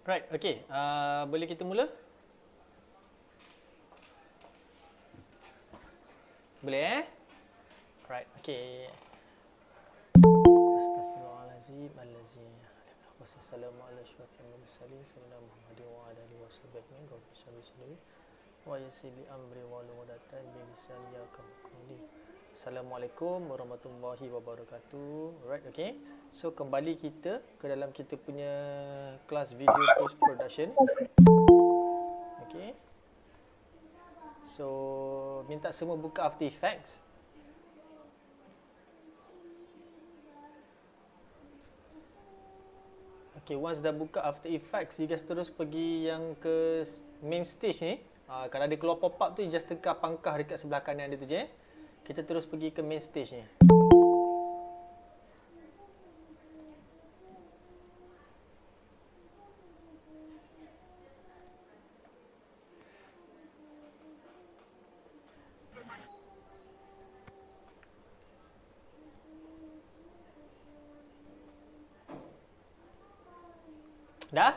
Right, okay. Boleh kita mula? Boleh Right, okay. Astaghfirullahalazim allazi wassalamu ala asyrafil mursalin sayyidina Muhammadin wa ala alihi washabbihi ajmain wa yassili amri wa lughatan bi lisani yaqulu. Assalamualaikum warahmatullahi wabarakatuh. Right, okay. So kembali kita ke dalam kita punya kelas video post production. Okay. So minta semua buka After Effects. Okay, once dah buka After Effects, you guys terus pergi yang ke main stage ni. Kalau ada keluar pop-up tu, you just tekan pangkah dekat sebelah kanan dia tu je. Kita terus pergi ke main stage ni. Dah?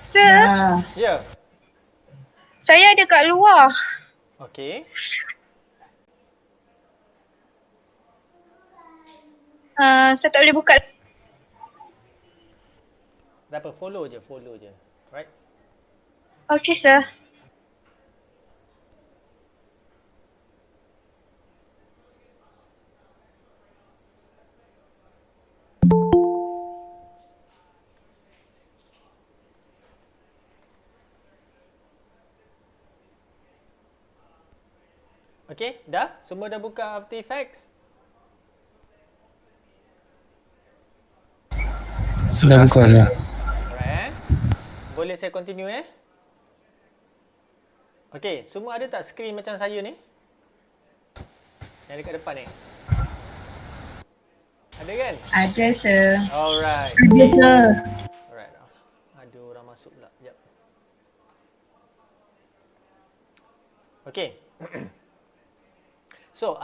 Sir, Ya. Yeah. saya ada kat luar. Okay. Saya tak boleh buka. Dah apa? Follow je. Right? Okey, sir. Okay, dah? Semua dah buka After Effects? Sudah buka dah. Alright. Boleh saya continue Okay, semua ada tak skrin macam saya ni? Yang dekat depan ni? Ada kan? Ada, sir. Alright. Ada, sir. Alright. Ada orang masuk pula. Sekejap. Okay. So,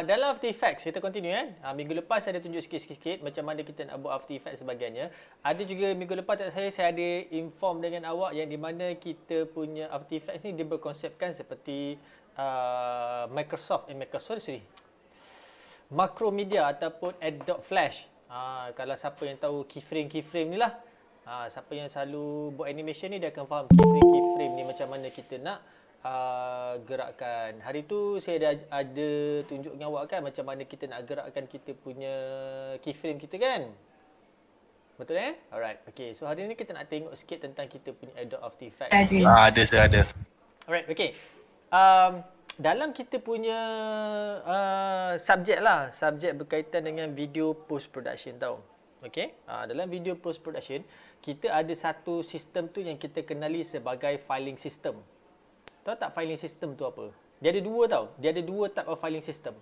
dalam After Effects, kita continue minggu lepas saya ada tunjuk sikit-sikit macam mana kita nak buat After Effects sebagainya. Ada juga minggu lepas saya ada inform dengan awak yang di mana kita punya After Effects ni dia berkonsepkan seperti Macromedia ataupun Adobe Flash. Kalau siapa yang tahu keyframe ni lah. Siapa yang selalu buat animation ni dia akan faham keyframe ni macam mana kita nak gerakkan. Hari tu saya ada tunjuk dengan awak kan macam mana kita nak gerakkan kita punya keyframe kita kan. Betul Alright. Okay. So hari ni kita nak tengok sikit tentang kita punya Adobe After Effects. Ada, sir, ada. Alright. Okay. Dalam kita punya subjek berkaitan dengan video post production tau. Okay. Dalam video post production kita ada satu sistem tu yang kita kenali sebagai filing system. Tahu tak filing system tu apa? Dia ada dua tau. Dia ada dua type of filing system.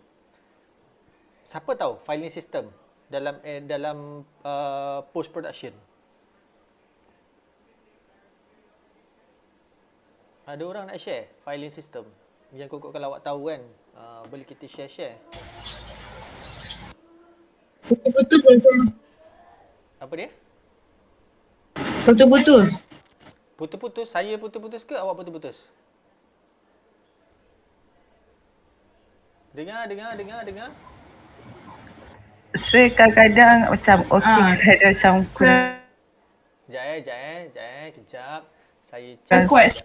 Siapa tahu filing system dalam post production? Ada orang nak share filing system? Yang kokok kalau awak tahu kan, boleh kita share. Putus-putus. Apa dia? Putus-putus. Putus-putus? Saya putus-putus ke awak putus-putus? Dengar. Saya kadang-kadang macam okey, kadang macam kurang. Sekejap kejap. Saya Kan kuat.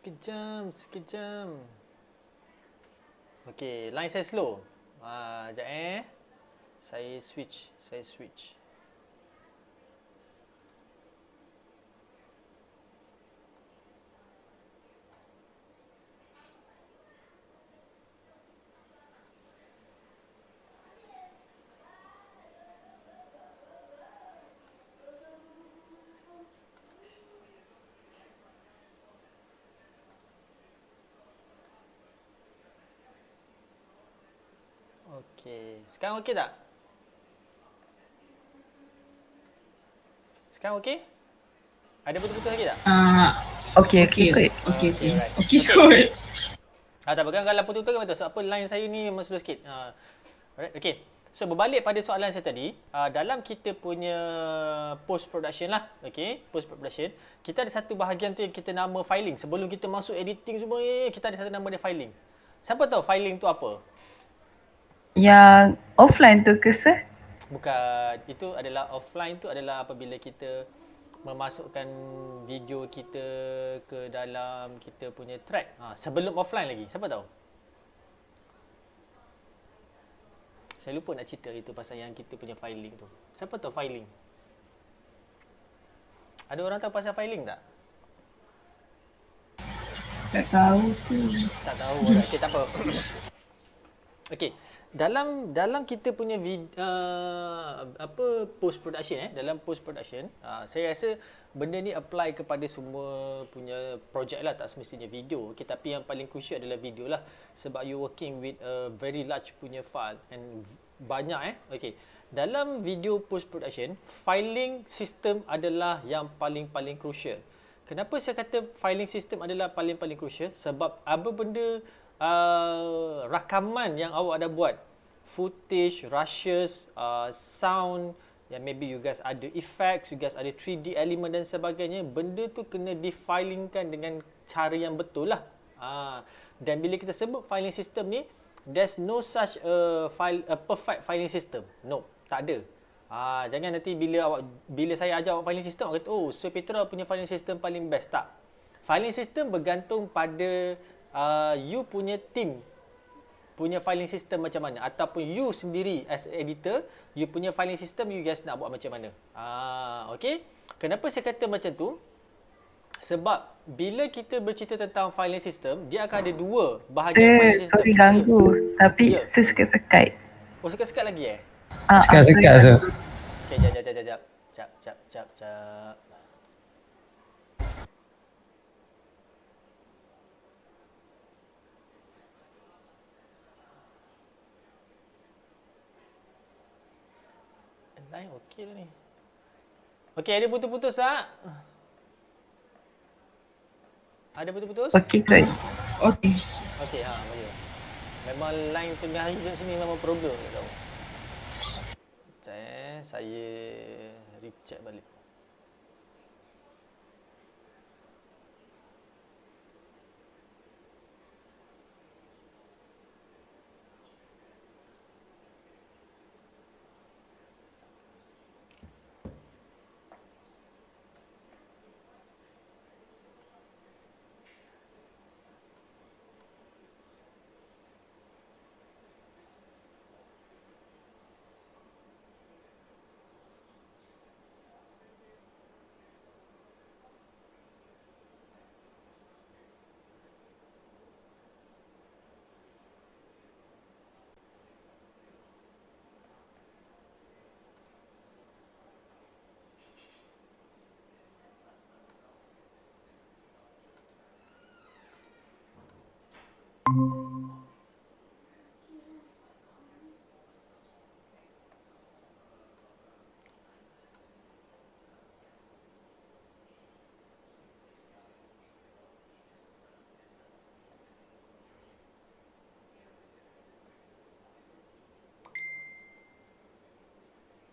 Sekejap. Sekejap. Okey, line saya slow. Sekejap Saya switch. Sekarang okey tak? Sekarang okey? Ada putus-putus lagi tak? Okey, okey. Right. Okey kot. Tak apa, kalau putus-putus kan betul. So, apa line saya ni memang slow sikit. Alright, okay. So, berbalik pada soalan saya tadi, dalam kita punya post-production lah, okay, post-production, kita ada satu bahagian tu yang kita nama filing. Sebelum kita masuk editing semua, kita ada satu nama dia filing. Siapa tahu filing tu apa? Yang offline tu ke sir? Bukan. Itu adalah offline tu adalah apabila kita memasukkan video kita ke dalam kita punya track. Sebelum offline lagi. Siapa tahu? Saya lupa nak cerita itu pasal yang kita punya filing tu. Siapa tahu filing? Ada orang tahu pasal filing tak? Tak tahu sih. Tak tahu. Okey, tak apa. Okey. Dalam kita punya post production dalam post production, saya rasa benda ni apply kepada semua punya projek lah, tak semestinya video. Okay, tapi yang paling crucial adalah video lah, sebab you working with a very large punya file and banyak Okay, dalam video post production, filing system adalah yang paling crucial. Kenapa saya kata filing system adalah paling crucial? Sebab apa benda rakaman yang awak dah buat, footage, rushes, sound, yang maybe you guys ada effects, you guys ada 3D element dan sebagainya, benda tu kena defilingkan dengan cara yang betul lah. Dan bila kita sebut filing system ni, there's no such a perfect filing system. No, tak ada. Jangan nanti bila saya ajar awak filing system, awak kata, oh, Sir Petra punya filing system paling best. Tak. Filing system bergantung pada you punya team punya filing system macam mana, ataupun you sendiri as editor, you punya filing system you guys nak buat macam mana. Okay. Kenapa saya kata macam tu? Sebab bila kita bercerita tentang filing system, dia akan ada dua bahagian filing system. Sorry ganggu, tapi saya sekat-sekat. Oh, sekat-sekat lagi Sekat-sekat tu. Okay, jap. Line okey dah ni. Okey, ada putus-putus tak? Ada putus-putus? Okey kot. Okey. Okey, boleh. Memang line tengah hari kat sini memang problem tak tahu. Saya recheck balik.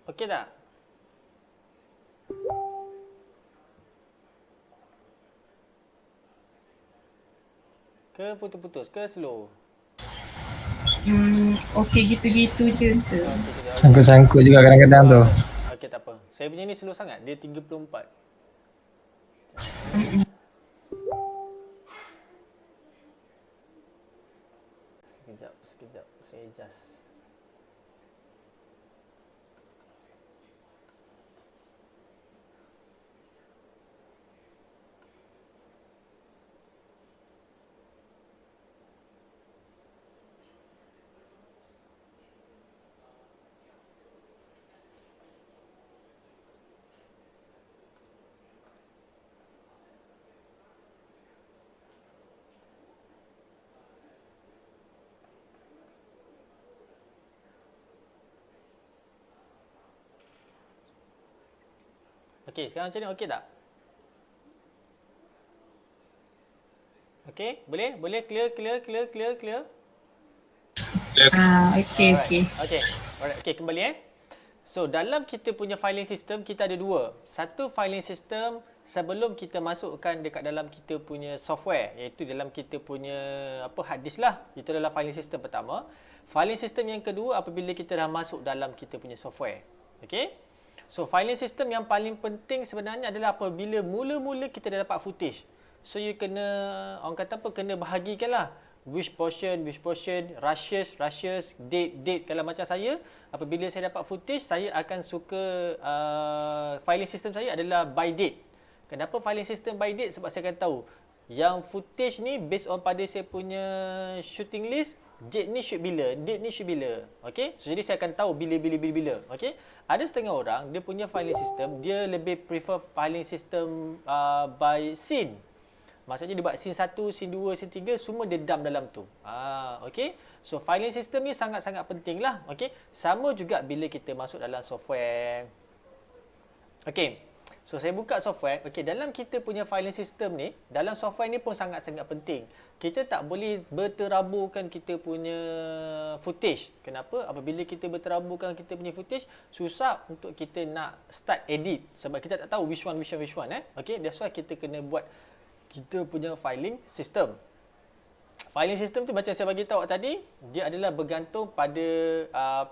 Okey tak? Ke putus-putus ke slow? Okey gitu-gitu je sir. Sangkut-sangkut juga kadang-kadang tu. Okey, tak apa. Saya punya ni slow sangat. Dia 34. Sekejap. Saya adjust. Okey, sekarang macam ni okey tak? Okey, boleh? Boleh clear. Okey. Alright. Okey, kembali So, dalam kita punya filing system, kita ada dua. Satu filing system sebelum kita masukkan dekat dalam kita punya software, iaitu dalam kita punya hard disk lah. Itu adalah filing system pertama. Filing system yang kedua apabila kita dah masuk dalam kita punya software. Okey? So, filing system yang paling penting sebenarnya adalah apabila mula-mula kita dah dapat footage. So, you kena, orang kata kena bahagikan lah. Which portion, rushes, date. Kalau macam saya, apabila saya dapat footage, saya akan suka filing system saya adalah by date. Kenapa filing system by date? Sebab saya akan tahu yang footage ni based on pada saya punya shooting list, date ni shoot bila. Okay? So, jadi saya akan tahu bila. Okay? Ada setengah orang, dia punya filing system, dia lebih prefer filing system by scene. Maksudnya dia buat scene 1, scene 2, scene 3 semua dia dump dalam tu. Okey. So filing system ni sangat-sangat penting lah. Okey. Sama juga bila kita masuk dalam software. Okey. So saya buka software. Okey, dalam kita punya filing system ni, dalam software ni pun sangat-sangat penting. Kita tak boleh berteraburkan kita punya footage. Kenapa? Apabila kita berteraburkan kita punya footage, susah untuk kita nak start edit sebab kita tak tahu which one. Okey, that's why kita kena buat kita punya filing system. Filing system tu macam saya bagi tahu tadi, dia adalah bergantung pada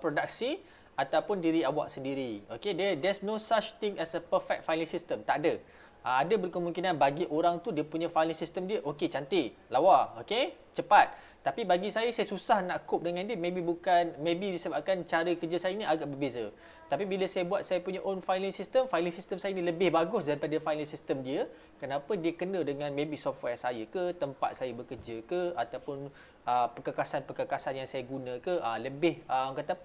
produksi ataupun diri awak sendiri. Okey, there's no such thing as a perfect filing system. Tak ada. Ada berkemungkinan bagi orang tu dia punya filing system dia okey, cantik, lawa, okey, cepat. Tapi bagi saya susah nak cope dengan dia. Maybe disebabkan cara kerja saya ni agak berbeza. Tapi bila saya buat saya punya own filing system saya ni lebih bagus daripada filing system dia. Kenapa? Dia kena dengan maybe software saya ke, tempat saya bekerja ke, ataupun perkekasan yang saya guna ke, lebih orang kata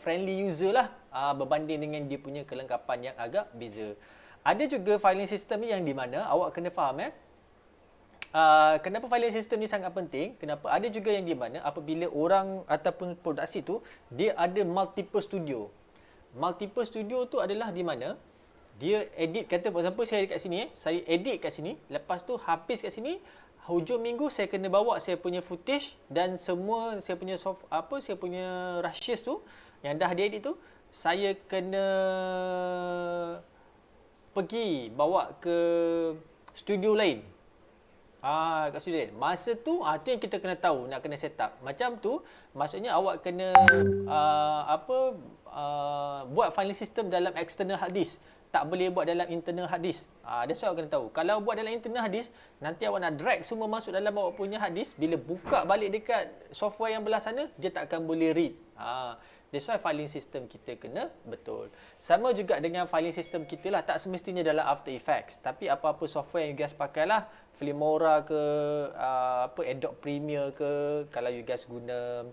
friendly user lah berbanding dengan dia punya kelengkapan yang agak beza. Ada juga filing system ni yang di mana awak kena faham kenapa filing system ni sangat penting. Kenapa? Ada juga yang di mana apabila orang ataupun produksi tu dia ada multiple studio. Multiple studio tu adalah di mana dia edit, kata for example saya dekat sini saya edit kat sini, lepas tu habis kat sini, hujung minggu saya kena bawa saya punya footage dan semua saya punya saya punya rushes tu yang dah diedit tu saya kena pergi bawa ke studio lain. Kat studio lain. Masa tu tu yang kita kena tahu, nak kena set up. Macam tu maksudnya awak kena buat filing system dalam external hard disk. Tak boleh buat dalam internal hard disk. That's why awak kena tahu. Kalau buat dalam internal hard disk, nanti awak nak drag semua masuk dalam awak punya hard disk, bila buka balik dekat software yang belah sana, dia tak akan boleh read. That's why filing system kita kena betul. Sama juga dengan filing system kita lah. Tak semestinya dalam After Effects. Tapi apa-apa software yang you guys pakai lah. Filmora ke, Adobe Premiere ke, kalau you guys guna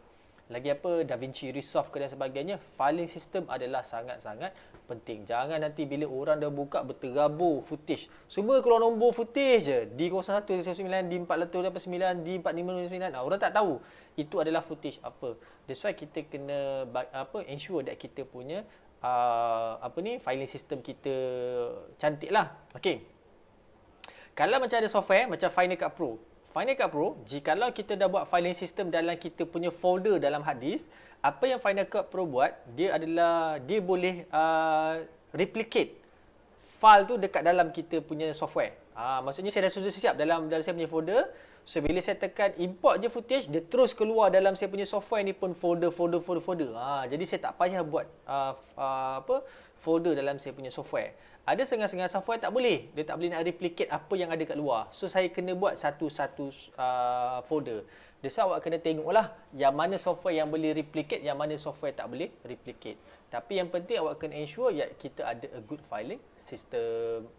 lagi DaVinci Resolve ke dan sebagainya, filing system adalah sangat-sangat penting. Jangan nanti bila orang dah buka berterabur footage, semua keluar nombor footage je, D01, D09, D489, D4559. Orang tak tahu itu adalah footage apa. That's why kita kena ensure that kita punya filing system kita cantik lah. Okay. Kalau macam ada software macam Final Cut Pro. Final Cut Pro, jikalau kita dah buat filing system dalam kita punya folder dalam hard disk, apa yang Final Cut Pro buat, dia boleh replicate file tu dekat dalam kita punya software. Maksudnya saya dah sudah siap dalam saya punya folder. So bila saya tekan import je footage, dia terus keluar dalam saya punya software ni pun folder. Jadi saya tak payah buat folder dalam saya punya software. Ada setengah-setengah software tak boleh. Dia tak boleh nak replicate apa yang ada kat luar. So saya kena buat satu-satu folder. That's why awak kena tengoklah yang mana software yang boleh replicate, yang mana software tak boleh replicate. Tapi yang penting awak kena ensure kita ada a good filing system.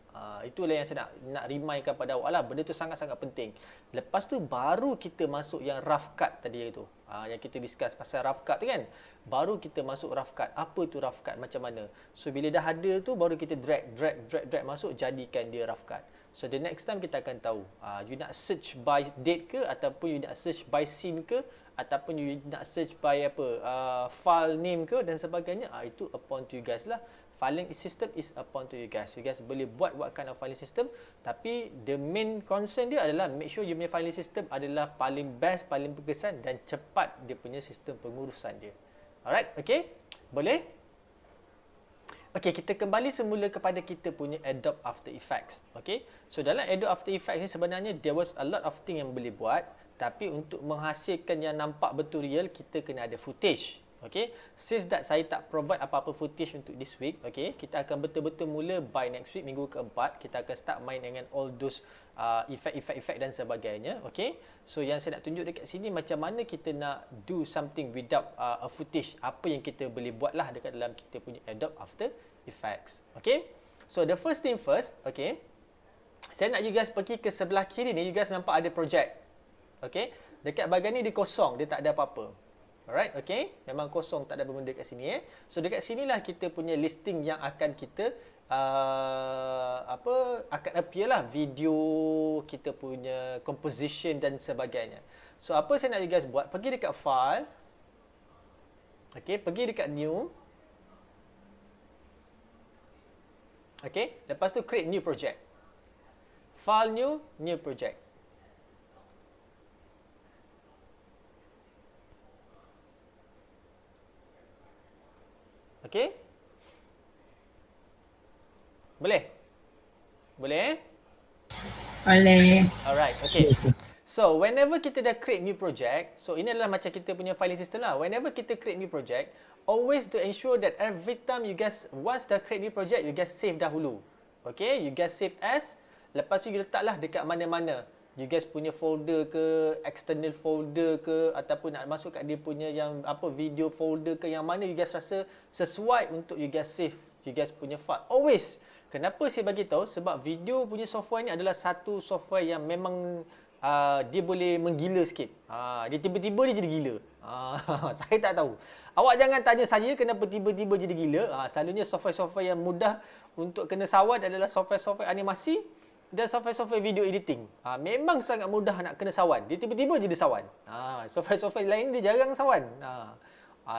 Itulah yang saya nak remindkan pada awak lah. Benda tu sangat-sangat penting. Lepas tu baru kita masuk yang rough cut tadi tu. Yang kita discuss pasal rough cut tu kan. Baru kita masuk rough cut. Apa tu rough cut, macam mana. So bila dah ada tu baru kita drag masuk, jadikan dia rough cut. So the next time kita akan tahu you nak search by date ke, ataupun you nak search by scene ke, ataupun you nak search by file name ke dan sebagainya. Itu upon to you guys lah. filing system is upon to you guys. You guys boleh buat what kind of filing system, tapi the main concern dia adalah make sure you punya filing system adalah paling best, paling berkesan dan cepat dia punya sistem pengurusan dia. Alright, okay? Boleh? Okay, kita kembali semula kepada kita punya Adobe After Effects. Okay, so dalam Adobe After Effects ni sebenarnya there was a lot of thing yang boleh buat, tapi untuk menghasilkan yang nampak betul real, kita kena ada footage. Okay, since that saya tak provide apa-apa footage untuk this week, okay, kita akan betul-betul mula by next week, minggu keempat, kita akan start main dengan all those efek dan sebagainya. Okay, so yang saya nak tunjuk dekat sini macam mana kita nak do something without a footage, apa yang kita boleh buat lah dekat dalam kita punya Adobe After Effects. Okay, so the first thing first, okay, saya nak you guys pergi ke sebelah kiri ni, you guys nampak ada project. Okay, dekat bahagian ni dia kosong, dia tak ada apa-apa. Alright, okay, memang kosong, tak ada benda kat sini. So dekat sinilah kita punya listing yang akan kita akan appear lah, video, kita punya composition dan sebagainya. So apa saya nak you guys buat, pergi dekat file, okay, pergi dekat new, okay, lepas tu create new project, file new project. Okay? Boleh? Boleh? Boleh. Alright, okay. So, whenever kita dah create new project, so ini adalah macam kita punya filing system lah. Whenever kita create new project, always to ensure that every time you guys, once dah create new project, you guys save dahulu. Okay? You guys save as, lepas tu you letaklah dekat mana-mana. You guys punya folder ke, external folder ke, ataupun nak masuk kat dia punya yang apa, video folder ke, yang mana you guys rasa sesuai untuk you guys save you guys punya file. Always. Kenapa saya bagi tahu? Sebab video punya software ni adalah satu software yang memang dia boleh menggila sikit. Dia tiba-tiba dia jadi gila. Saya tak tahu. Awak jangan tanya saya kenapa tiba-tiba jadi gila. Selalunya software-software yang mudah untuk kena sawat adalah software-software animasi dan software-software video editing. Memang sangat mudah nak kena sawan. Dia tiba-tiba jadi sawan. Software-software lain dia jarang sawan.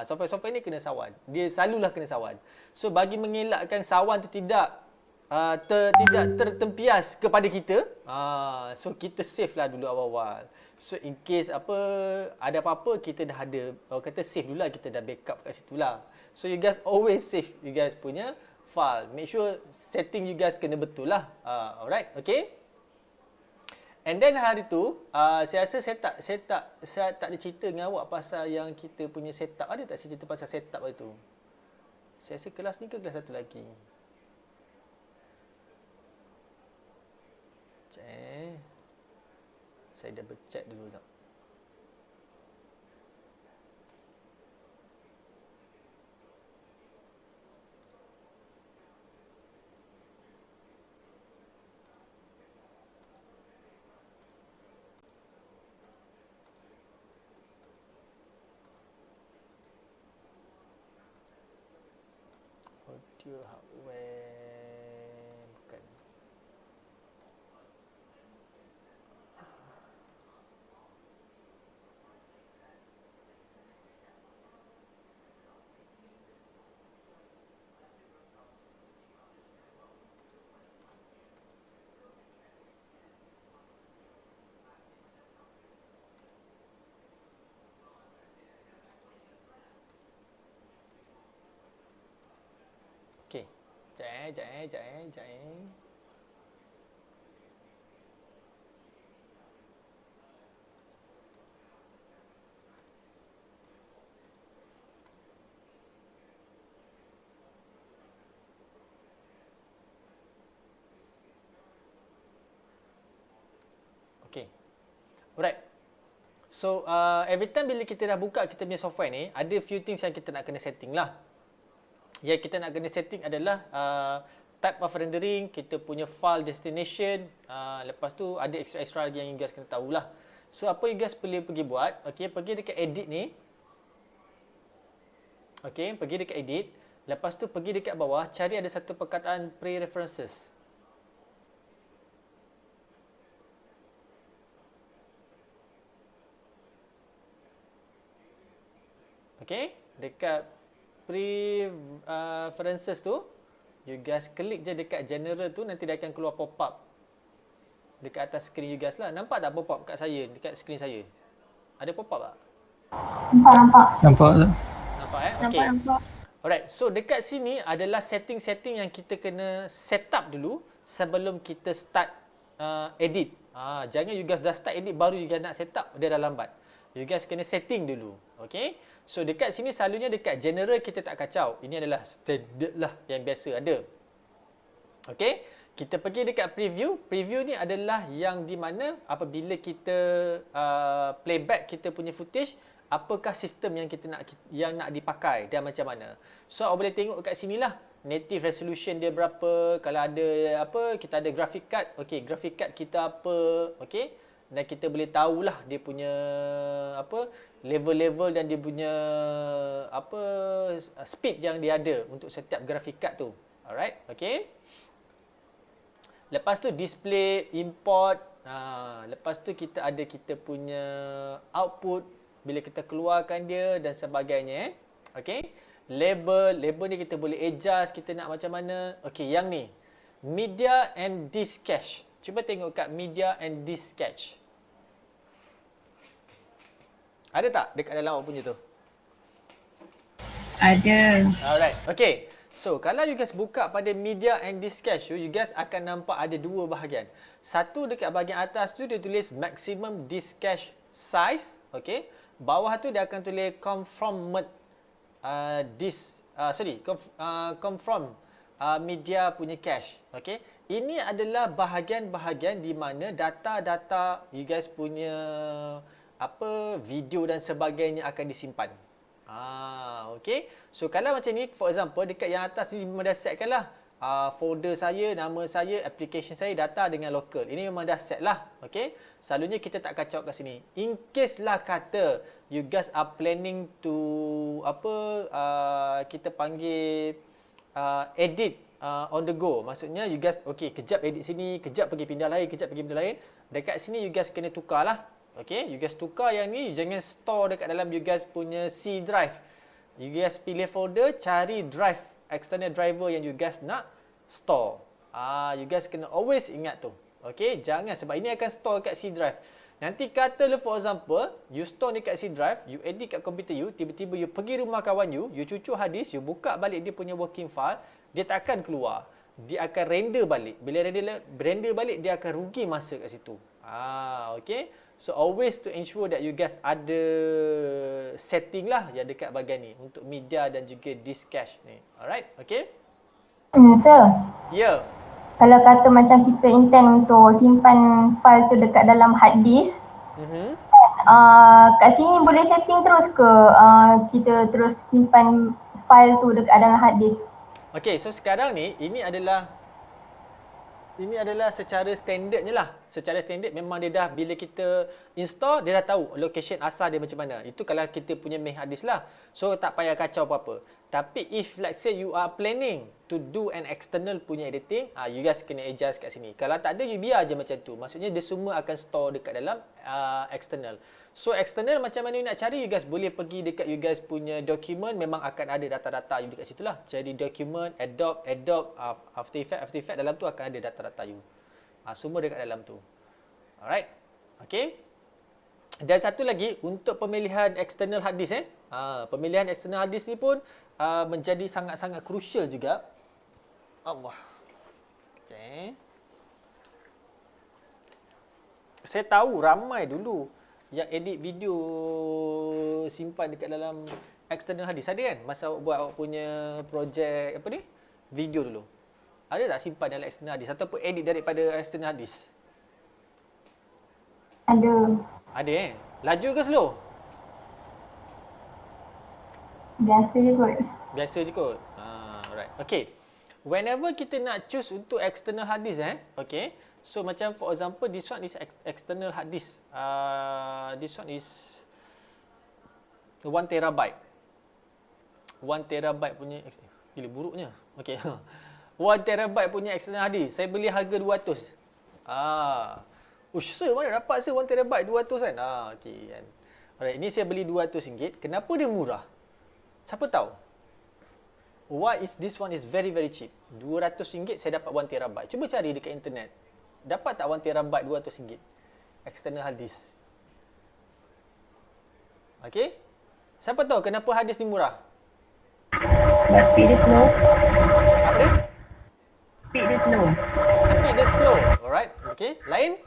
Software-software ni kena sawan. Dia selalulah kena sawan. So bagi mengelakkan sawan tu tidak tertempias kepada kita, so kita save lah dulu awal-awal. So in case ada apa-apa, kita dah ada, orang kata save dulu lah, kita dah backup kat situ lah. So you guys always save you guys punya file. Make sure setting you guys kena betul lah. Alright, okay. And then hari tu, saya rasa saya tak ada cerita dengan awak pasal yang kita punya setup. Ada tak saya cerita pasal setup hari tu? Saya rasa kelas ni ke kelas satu lagi? Saya double check dulu tak. Audio hardware bukan. Okey. Jap. Okey. Alright. So, every time bila kita dah buka kita punya software ni, ada few things yang kita nak kena setting lah. Yang kita nak kena setting adalah type of rendering, kita punya file destination, lepas tu ada extra lagi yang you guys kena tahulah. So apa you guys boleh pergi buat, okay, pergi dekat edit ni, okay, pergi dekat edit, lepas tu pergi dekat bawah, cari ada satu perkataan pre-references. Okay, dekat pre-references tu, You guys klik je dekat general tu, nanti dia akan keluar pop-up dekat atas skrin you guys lah. Nampak tak pop-up kat saya, dekat skrin saya? Ada pop-up tak? Nampak. Nampak tak? Nampak Okay. Nampak. Alright, so dekat sini adalah setting-setting yang kita kena set up dulu sebelum kita start edit. Jangan you guys dah start edit baru you guys nak set up, dia dah lambat. You guys kena setting dulu. Okay, so dekat sini selalunya dekat general kita tak kacau. Ini adalah standard lah yang biasa ada. Okay, kita pergi dekat preview. Preview ni adalah yang di mana apabila kita playback kita punya footage, apakah sistem yang nak dipakai dan macam mana. So awak boleh tengok kat sinilah native resolution dia berapa, kalau ada kita ada graphic card. Okey, graphic card kita apa, okey, dan kita boleh tahulah dia punya level-level dan dia punya speed yang dia ada untuk setiap graphic card tu. Alright, okey. Lepas tu display, import, lepas tu kita ada kita punya output bila kita keluarkan dia dan sebagainya. Okey. Label ni kita boleh adjust, kita nak macam mana. Okey, yang ni media and disk cache. Cuba tengok kat media and disk cache. Ada tak dekat dalam awak punya tu? Ada. Alright. Okey. So, kalau you guys buka pada media and disk cache, you guys akan nampak ada dua bahagian. Satu dekat bahagian atas tu dia tulis maximum disk cache size. Okey. Bawah tu dia akan tulis confirmed confirm media punya cache. Okey. Ini adalah bahagian-bahagian di mana data-data you guys punya video dan sebagainya akan disimpan. Okey. So kalau macam ni, for example dekat yang atas ni memang dah setkan lah. Folder saya, nama saya, application saya, data dengan local. Ini memang dah set lah. Okey. Selalunya kita tak kacau kat sini. In case lah kata you guys are planning to kita panggil edit on the go. Maksudnya you guys kejap edit sini, kejap pergi pindah lain, kejap pergi pindah lain. Dekat sini you guys kena tukar lah. Okey, you guys tukar yang ni, jangan store dekat dalam you guys punya C drive. You guys pilih folder, cari drive, external driver yang you guys nak store. You guys kena always ingat tu. Okey, jangan, sebab ini akan store kat C drive. Nanti katalah for example, you store ni kat C drive, you edit kat komputer you, tiba-tiba you pergi rumah kawan you cucuk hadis, you buka balik dia punya working file, dia tak akan keluar. Dia akan render balik. Bila render balik, dia akan rugi masa kat situ. Okey. So always to ensure that you guys ada setting lah yang dekat bahagian ni untuk media dan juga disk cache ni. Alright, okey? Sir, Ya. kalau kata macam kita intend untuk simpan file tu dekat dalam hard disk, kat sini boleh setting terus ke kita terus simpan file tu dekat dalam hard disk? Okey, so sekarang ni ini adalah secara standardnya lah. Secara standard memang dia dah, bila kita install, dia dah tahu location asal dia macam mana. Itu kalau kita punya main hard disk lah. So tak payah kacau apa-apa. Tapi if let's say you are planning to do an external punya editing, you guys kena adjust kat sini. Kalau tak ada, you biar je macam tu. Maksudnya dia semua akan store dekat dalam external. So external macam mana you nak cari, you guys boleh pergi dekat you guys punya dokumen, memang akan ada data-data you dekat situ lah. Jadi dokumen, Adobe, After Effects dalam tu akan ada data-data you. Semua dekat dalam tu. Alright. Okay. Dan satu lagi untuk pemilihan external hard disk pemilihan external hard disk ni pun menjadi sangat-sangat crucial juga. Allah. Okay. Saya tahu ramai dulu yang edit video simpan dekat dalam external hard disk. Ada kan? Masa awak buat awak punya projek video dulu. Ada tak simpan dalam external hard disk ataupun edit daripada external hard disk? Ada. Ada Laju ke slow? Biasa je kot. Biasa je kot. Alright. Okay. Whenever kita nak choose untuk external hard disk okay. So macam for example, this one is external hard disk. This one is 1 terabyte. 1 terabyte punya, gila buruknya. Okay. 1 terabyte punya external hard disk. Saya beli harga 200. Sir, mana dapat sir 1 terabyte 200 kan? Okay kan. Alright, ini saya beli RM200. Kenapa dia murah? Siapa tahu? why is this one is very very cheap? RM200 saya dapat 1 terabyte. Cuba cari dekat internet. Dapat tak 1 terabyte RM200? External hard disk. Okey? Siapa tahu kenapa hard disk ni murah? But speed dia slow. Apa dia? Speed dia slow. Speed dia slow. Alright. Okey. Lain?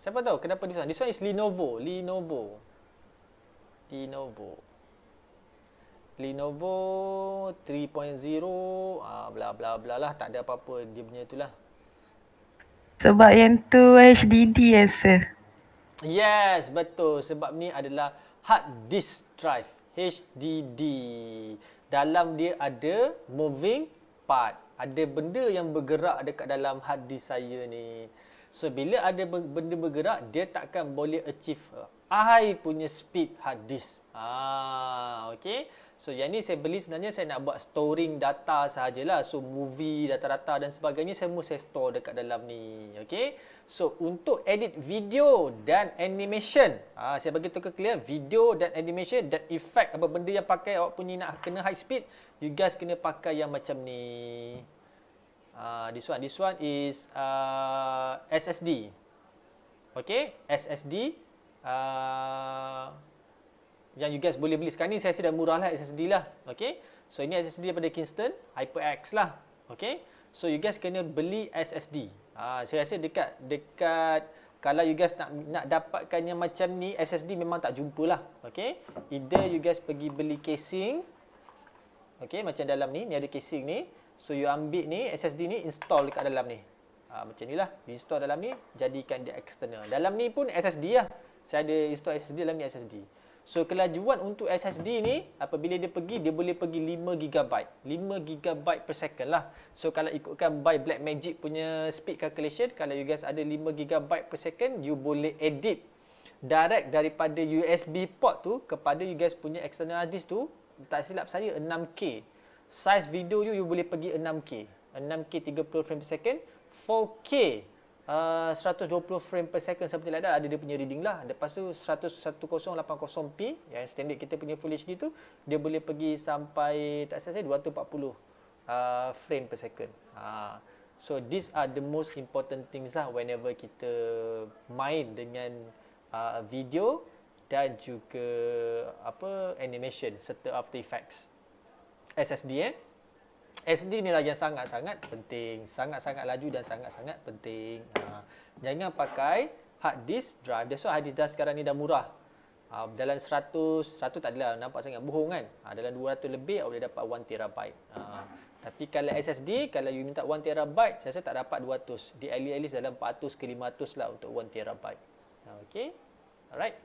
Siapa tahu kenapa this one? This one is Lenovo. Lenovo 3.0 bla bla bla lah, tak ada apa-apa dia punya itulah. Sebab yang tu HDD rasa. Yes, betul. Sebab ni adalah hard disk drive, HDD. Dalam dia ada moving part. Ada benda yang bergerak dekat dalam hard disk saya ni. So, bila ada benda bergerak, dia takkan boleh achieve I punya speed hard disk. Okay. So, yang ni saya beli sebenarnya saya nak buat storing data sahajalah. So, movie, data-data dan sebagainya semua saya store dekat dalam ni. Okay. So, untuk edit video dan animation, saya bagi tahu clear, video dan animation dan effect apa benda yang pakai awak punya nak kena high speed, you guys kena pakai yang macam ni. This one is SSD. Okay, SSD yang you guys boleh beli sekarang ni saya dah murah lah SSD lah. Okay, so ini SSD daripada Kingston HyperX lah. Okay, so you guys kena beli SSD. Saya rasa dekat kalau you guys nak dapatkan yang macam ni SSD memang tak jumpa lah. Okay, either you guys pergi beli casing. Okay, macam dalam ni ada casing ni. So, you ambil ni, SSD ni, install dekat dalam ni. Macam ni lah. You install dalam ni, jadikan dia external. Dalam ni pun SSD lah. Saya ada install SSD, dalam ni SSD. So, kelajuan untuk SSD ni, apabila dia pergi, dia boleh pergi 5GB. 5GB per second lah. So, kalau ikutkan by Blackmagic punya speed calculation, kalau you guys ada 5GB per second, you boleh edit direct daripada USB port tu kepada you guys punya external hard disk tu. Tak silap saya 6K. Size video you boleh pergi 6K. 6K 30 frame per second. 4K 120 frame per second seperti like that. Ada dia punya reading lah. Lepas tu 1080p yang standard kita punya Full HD tu, dia boleh pergi sampai tak salah saya 240 frame per second. So these are the most important things lah whenever kita main dengan video dan juga animation serta After Effects. SSD SSD ni lah yang sangat-sangat penting, sangat-sangat laju dan sangat-sangat penting. Jangan pakai hard disk drive. That's why hard disk drive sekarang ni dah murah. Dalam 100 tak adalah nampak sangat bohong kan. Dalam 200 lebih awak boleh dapat 1 terabyte. Tapi kalau SSD, kalau you minta 1 terabyte, saya rasa tak dapat 200. Di at least dalam 400 ke 500 lah untuk 1 terabyte. Okay. Alright.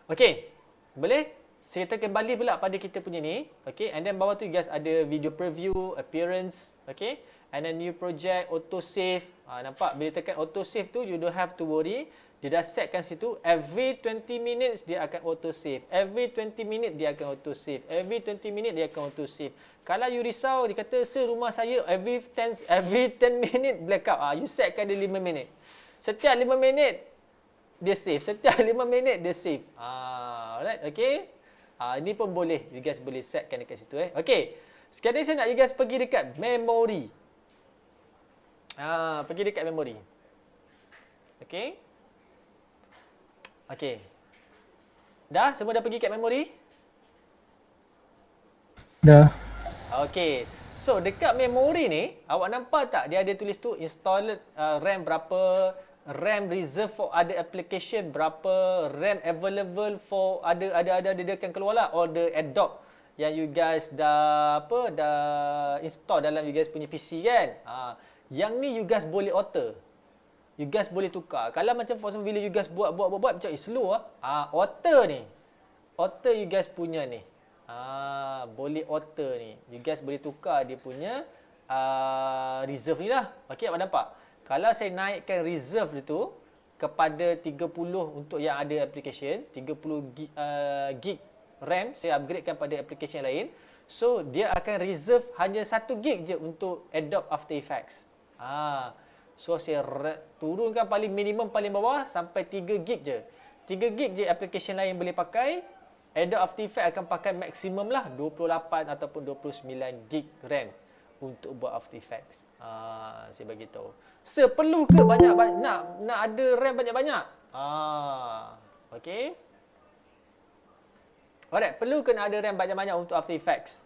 Okay. Boleh? Saya tekan kembali pula pada kita punya ni. Okay, and then bawah tu you guys ada video preview, appearance, okay, and then new project, auto save. Nampak bila tekan auto save tu you don't have to worry. Dia dah setkan situ every 20 minutes dia akan auto save. Every 20 minutes dia akan auto save. Every 20 minutes dia akan auto save. Kalau you risau dia kata serumah saya every 10 minit blackout. You setkan dia 5 minit. Setiap 5 minit dia save. Setiap 5 minit dia save. Alright, okay. Ini pun boleh, you guys boleh setkan dekat situ. Okay, sekarang ni saya nak you guys pergi dekat memory. Pergi dekat memory. Okay. Okay. Dah? Semua dah pergi kat memory? Dah. Okay. So, dekat memory ni, awak nampak tak dia ada tulis tu installed RAM berapa, RAM reserve for other application berapa, RAM available for ada dia akan keluar lah all the adobe yang you guys dah install dalam you guys punya PC kan. Yang ni you guys boleh alter. You guys boleh tukar. Kalau macam for example bila you guys buat macam slow alter ni. Alter you guys punya ni. Boleh alter ni. You guys boleh tukar dia punya reserve ni lah. Okey, awak nampak? Kalau saya naikkan reserve itu kepada 30 untuk yang ada application, 30 gig RAM, saya upgradekan pada application lain. So, dia akan reserve hanya 1 gig je untuk Adobe After Effects. So, saya turunkan paling minimum paling bawah sampai 3 gig je. 3 gig je application lain boleh pakai. Adobe After Effects akan pakai maksimum lah 28 ataupun 29 gig RAM untuk buat After Effects. Saya bagi tahu. Perlu ke nak ada RAM banyak-banyak? Okey. Alright, perlu ke nak ada RAM banyak-banyak untuk After Effects?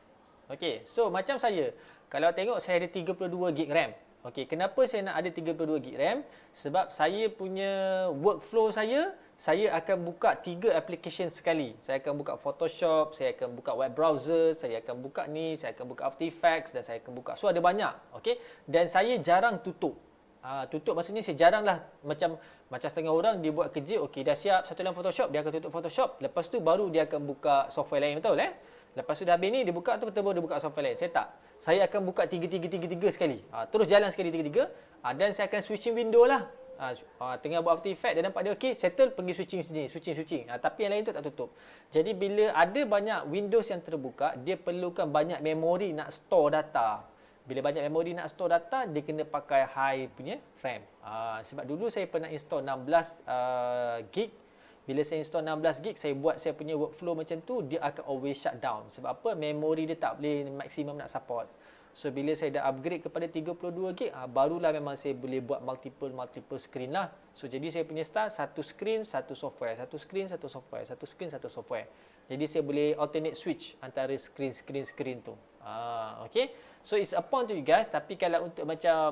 Okey, so macam saya, kalau tengok saya ada 32 gig RAM. Okey, kenapa saya nak ada 32 gig RAM? Sebab saya punya workflow saya akan buka 3 application sekali. Saya akan buka Photoshop, saya akan buka web browser, saya akan buka ni, saya akan buka After Effects dan saya akan buka. So ada banyak, okey. Dan saya jarang tutup. Tutup maksudnya saya jarang lah macam setengah orang dia buat kerja, okey dah siap satu dalam Photoshop, dia akan tutup Photoshop, lepas tu baru dia akan buka software lain, betul Lepas tu dah habis ni dia buka tu betul dia buka software lain. Saya tak. Saya akan buka 3 sekali. Terus jalan sekali 3 dan saya akan switching window lah. Tengah buat After Effects dia nampak dia okey, settle, pergi switching sini, switching. Tapi yang lain tu tak tutup. Jadi bila ada banyak Windows yang terbuka, dia perlukan banyak memori nak store data. Bila banyak memori nak store data, dia kena pakai high punya RAM. Sebab dulu saya pernah install 16 gig. Bila saya install 16 gig, saya buat saya punya workflow macam tu, dia akan always shut down. Sebab apa? Memori dia tak boleh maksimum nak support. So bila saya dah upgrade kepada 32 gig, barulah memang saya boleh buat multiple screen lah. So jadi saya punya start satu screen, satu software, satu screen, satu software, satu screen, satu software. Jadi saya boleh alternate switch antara screen tu. Okay. So it's upon to you guys. Tapi kalau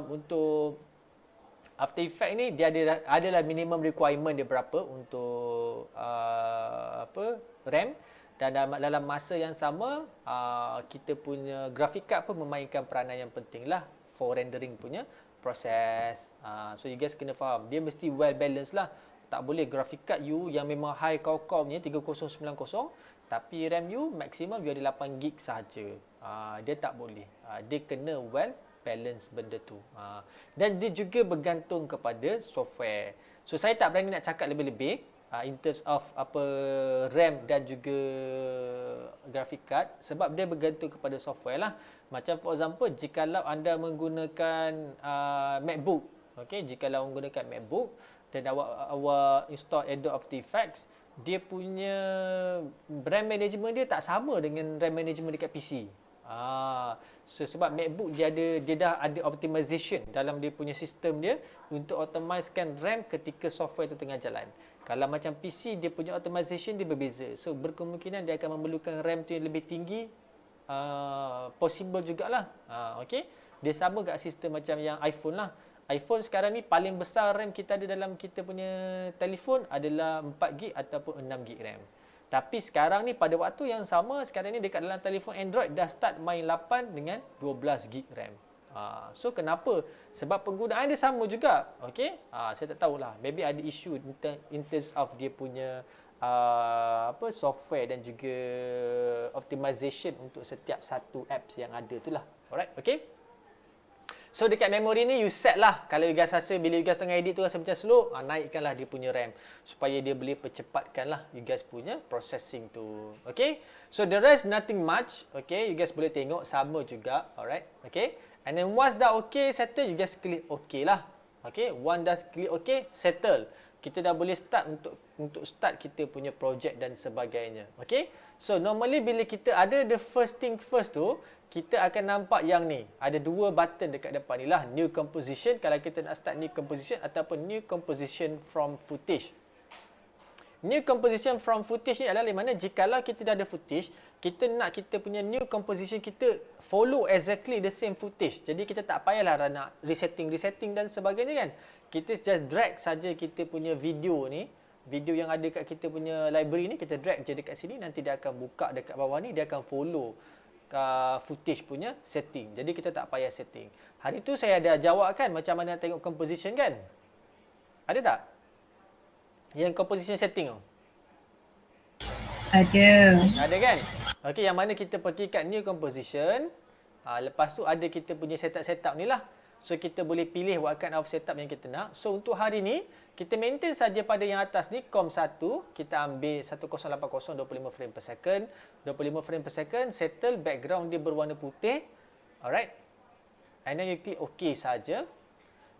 untuk After Effects ni dia adalah minimum requirement dia berapa untuk RAM, dan dalam masa yang sama kita punya graphic card pun memainkan peranan yang penting lah for rendering punya proses. So you guys kena faham, dia mesti well balanced lah. Tak boleh graphic card you yang memang high core punya 3090, tapi RAM you maksimum you ada 8 gig sahaja. Dia tak boleh. Dia kena well balance benda tu. Dan dia juga bergantung kepada software. So saya tak berani nak cakap lebih-lebih in terms of RAM dan juga graphic card, sebab dia bergantung kepada software lah. Macam for example, jikalau anda menggunakan MacBook, jikalau menggunakan MacBook dan awak install Adobe After Effects, dia punya RAM management dia tak sama dengan RAM management dekat PC. So sebab MacBook dia dah ada optimization dalam dia punya sistem dia untuk optimizekan RAM ketika software tu tengah jalan. Kalau macam PC, dia punya optimization dia berbeza. So berkemungkinan dia akan memerlukan RAM tu yang lebih tinggi, possible jugalah. Okay. Dia sama kat sistem macam yang iPhone lah. iPhone sekarang ni paling besar RAM kita ada dalam kita punya telefon adalah 4GB ataupun 6GB RAM. Tapi sekarang ni pada waktu yang sama, sekarang ni dekat dalam telefon Android dah start main 8 dengan 12GB RAM. So kenapa? Sebab penggunaan dia sama juga. Okay? Saya tak tahulah. Maybe ada isu in terms of dia punya software dan juga optimization untuk setiap satu apps yang ada tu lah. Alright? Okay? So dekat memory ni you set lah. Kalau you guys rasa bila you guys tengah edit tu rasa macam slow, naikkanlah dia punya RAM supaya dia boleh percepatkan lah you guys punya processing tu. Okay. So the rest nothing much. Okay. You guys boleh tengok sama juga. Alright. Okay. And then once dah okay settle, you guys klik okay lah. Okay. Once dah klik okay, settle. Kita dah boleh start untuk start kita punya project dan sebagainya. Okay. So normally bila kita ada the first thing first tu, kita akan nampak yang ni. Ada dua button dekat depan ni lah. New composition kalau kita nak start new composition ataupun new composition from footage. New composition from footage ni adalah di mana jikalau kita dah ada footage, kita nak kita punya new composition kita follow exactly the same footage. Jadi kita tak payahlah nak resetting dan sebagainya kan. Kita just drag saja kita punya video ni. Video yang ada kat kita punya library ni, kita drag je dekat sini, nanti dia akan buka dekat bawah ni, dia akan follow footage punya setting. Jadi kita tak payah setting. Hari tu saya ada jawab kan macam mana tengok composition kan? Ada tak? Yang composition setting tu? Ada. Ada kan? Okey, yang mana kita pergi kat new composition. Lepas tu ada kita punya setup ni lah. So kita boleh pilih what kind of setup yang kita nak. So untuk hari ni, kita maintain saja pada yang atas ni, COM1. Kita ambil 1080 25 frame per second. 25 frame per second, settle, background dia berwarna putih. Alright. And then you click OK saja.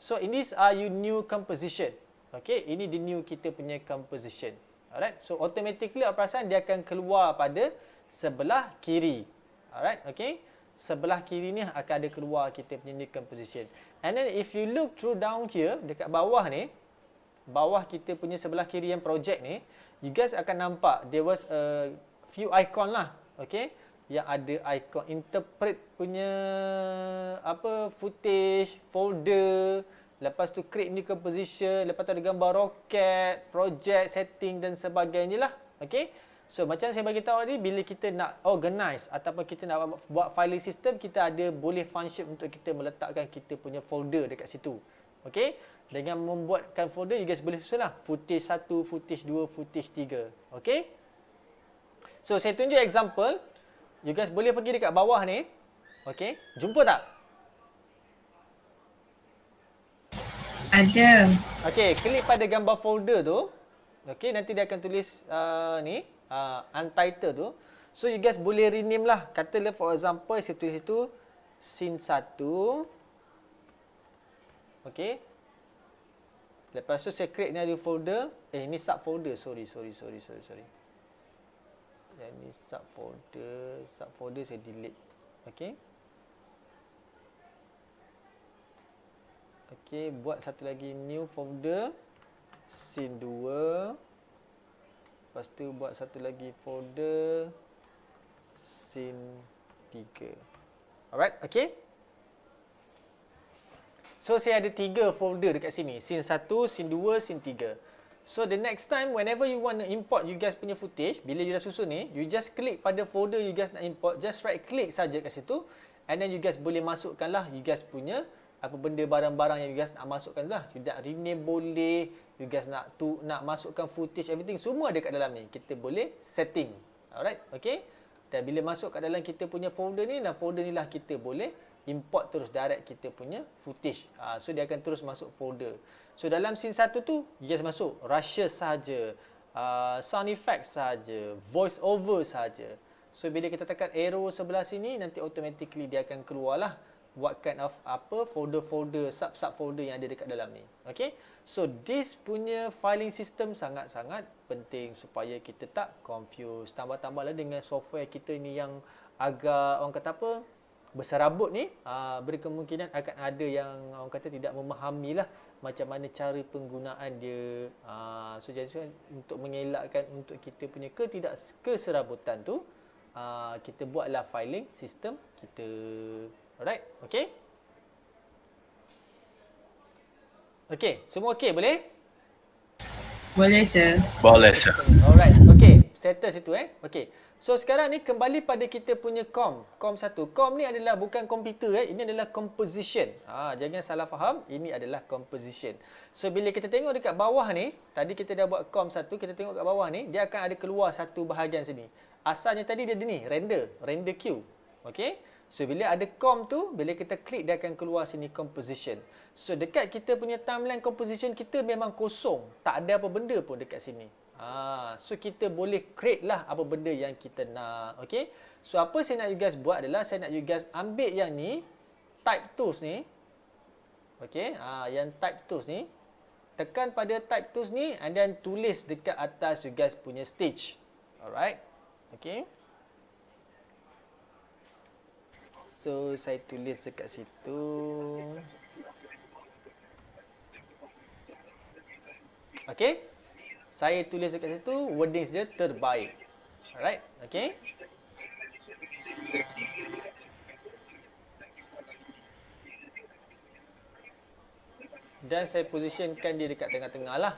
So in this are your new composition. Okay, ini the new kita punya composition. Alright, so automatically awak perasan dia akan keluar pada sebelah kiri. Alright, okay. Sebelah kiri ni akan ada keluar kita punya new composition. And then if you look through down here, dekat bawah ni, bawah kita punya sebelah kiri yang project ni, you guys akan nampak there was a few icon lah, okay. Yang ada icon interpret punya footage, folder, lepas tu create new composition, lepas tu ada gambar roket, project, setting dan sebagainya lah. Okay. So macam saya bagi tahu tadi, bila kita nak organize ataupun kita nak buat filing system, kita ada boleh function untuk kita meletakkan kita punya folder dekat situ. Okay. Dengan membuatkan folder, you guys boleh susun lah. Footage 1, footage 2, footage 3. Okay. So saya tunjuk example. You guys boleh pergi dekat bawah ni. Okay. Jumpa tak? Ada. Okay, klik pada gambar folder tu. Okay, nanti dia akan tulis untitled tu. So you guys boleh rename lah. Katalah for example, saya tulis itu scene 1. Okay. Lepas tu saya create ni ada folder. Ni subfolder. Sorry. Yang ni subfolder saya delete. Okay. Okay, buat satu lagi new folder. Scene 2. Lepas tu buat satu lagi folder. Scene 3. Alright, okay. So saya ada 3 folder dekat sini. Scene 1, scene 2, scene 3. So the next time whenever you want to import you guys punya footage, bila you dah susun ni, you just klik pada folder you guys nak import, just right click saja kat situ, and then you guys boleh masukkanlah you guys punya apa benda barang-barang yang you guys nak masukkan lah. You nak rename boleh, you guys nak masukkan footage, everything semua ada kat dalam ni. Kita boleh setting. Alright, okay. Dan bila masuk kat dalam kita punya folder ni, dan folder ni lah kita boleh import terus direct kita punya footage. So dia akan terus masuk folder. So dalam scene 1 tu, you guys masuk rushes saja, sound effect saja, voice over saja. So bila kita tekan arrow sebelah sini, nanti automatically dia akan keluarlah what kind of folder-folder, sub-folder yang ada dekat dalam ni. Okay. So this punya filing system sangat-sangat penting supaya kita tak confuse. Tambah-tambahlah dengan software kita ni yang agak orang kata berserabut ni, berkemungkinan akan ada yang orang kata tidak memahami lah macam mana cara penggunaan dia. So jadi untuk mengelakkan untuk kita punya keserabutan tu, kita buatlah filing system kita. Alright, okay. Okay, semua okay boleh? Boleh, sir. Boleh, sir. Alright, okay. Settle situ Okay. So sekarang ni kembali pada kita punya com 1. Com ni adalah bukan komputer ini adalah composition. Jangan salah faham, ini adalah composition. So bila kita tengok dekat bawah ni, tadi kita dah buat com 1, kita tengok kat bawah ni, dia akan ada keluar satu bahagian sini. Asalnya tadi dia ada ni, render queue. Okay. So bila ada com tu, bila kita klik dia akan keluar sini composition. So dekat kita punya timeline composition kita memang kosong, tak ada apa benda pun dekat sini. So kita boleh create lah apa benda yang kita nak. Okay. So apa saya nak you guys buat adalah saya nak you guys ambil yang ni, type tools ni. Okay. Yang type tools ni, tekan pada type tools ni and then tulis dekat atas you guys punya stage. Alright. Okay. So saya tulis dekat situ. Okay. Saya tulis dekat situ wordings dia terbaik. Alright. Okay. Dan saya positionkan dia dekat tengah-tengah lah.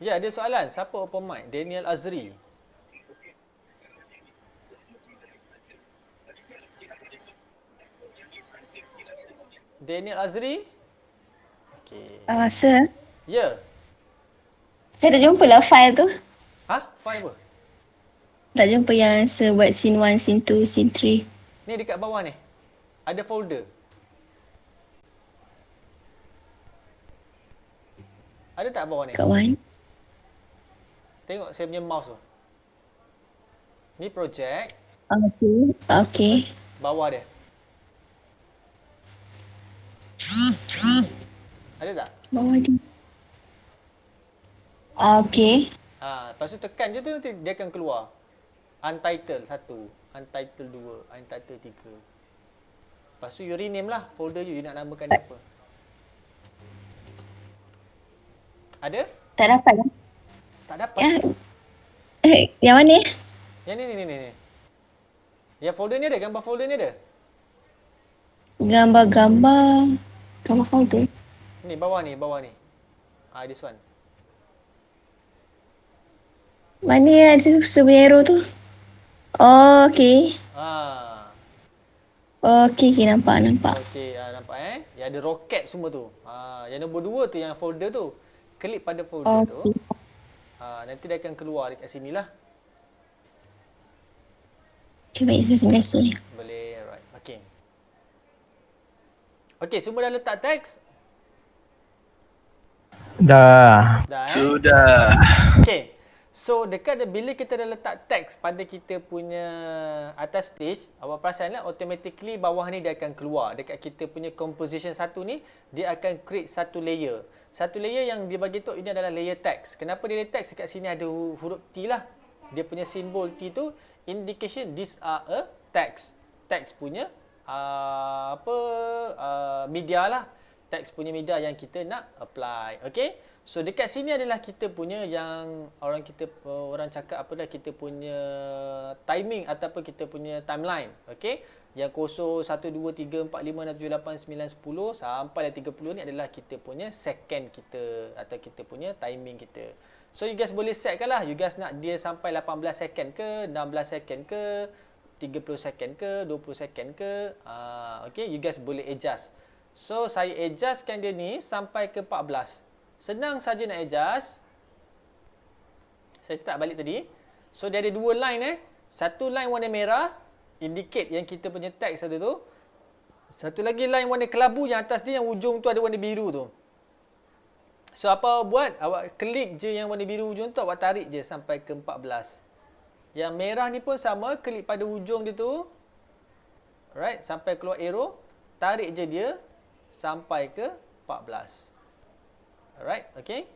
Ya, ada soalan. Siapa open mic? Daniel Azri. Daniel Azri? Okey. Sir, Ya. saya dah jumpa lah file tu. File apa? Tak jumpa yang sir buat scene 1, scene 2, scene 3. Ni dekat bawah ni. Ada folder. Ada tak bawah ni? Kat one. Tengok saya punya mouse tu. Ni project. Okay. Bawah dia. Ada tak? Bawah dia. Okay. Lepas tu tekan je tu nanti dia akan keluar. Untitled 1, Untitled 2, Untitled 3. Lepas tu you rename lah folder you nak namakan dia apa. Ada? Tak dapat kan? Tak dapat. Ya. Yang mana? Yang ni. Yang folder ni ada, gambar folder ni ada. Gambar-gambar. Gambar folder. Ni bawah ni. This one. Mana yang ada sebuah arrow tu? Oh, okay. Okay, nampak. Okey, nampak Yang ada roket semua tu. Yang nombor 2 tu yang folder tu. Klik pada folder tu. Nanti dia akan keluar dekat sini lah. Okay, baik. Saya biasa ni. Boleh, alright. Okey, semua dah letak teks? Dah. Dah Sudah. Okey. So dekat bila kita dah letak teks pada kita punya atas stage, awak perasan lah automatically bawah ni dia akan keluar. Dekat kita punya composition 1 ni, dia akan create satu layer. Satu layer yang dia bagi tahu ini adalah layer text. Kenapa dia layer text? Dekat sini ada huruf T lah. Dia punya simbol T tu indication these are a text. Text punya media lah. Teks punya media yang kita nak apply. Okay. So dekat sini adalah kita punya yang orang cakap apa dah, kita punya timing ataupun kita punya timeline. Okay. Yang 0, 1, 2, 3, 4, 5, 6, 7, 8, 9, 10 sampai 30 ni adalah kita punya second kita atau kita punya timing kita. So you guys boleh setkan lah. You guys nak dia sampai 18 second ke, 16 second ke, 30 second ke, 20 second ke. Okay, you guys boleh adjust. So saya adjustkan dia ni sampai ke 14. Senang saja nak adjust. Saya start balik tadi. So dia ada dua line Satu line warna merah, indicate yang kita punya teks ada tu. Satu lagi line warna kelabu yang atas dia, yang ujung tu ada warna biru tu. So apa awak buat? Awak klik je yang warna biru ujung tu, awak tarik je sampai ke 14. Yang merah ni pun sama, klik pada ujung dia tu. Alright, sampai keluar arrow, tarik je dia sampai ke 14. Alright, okay.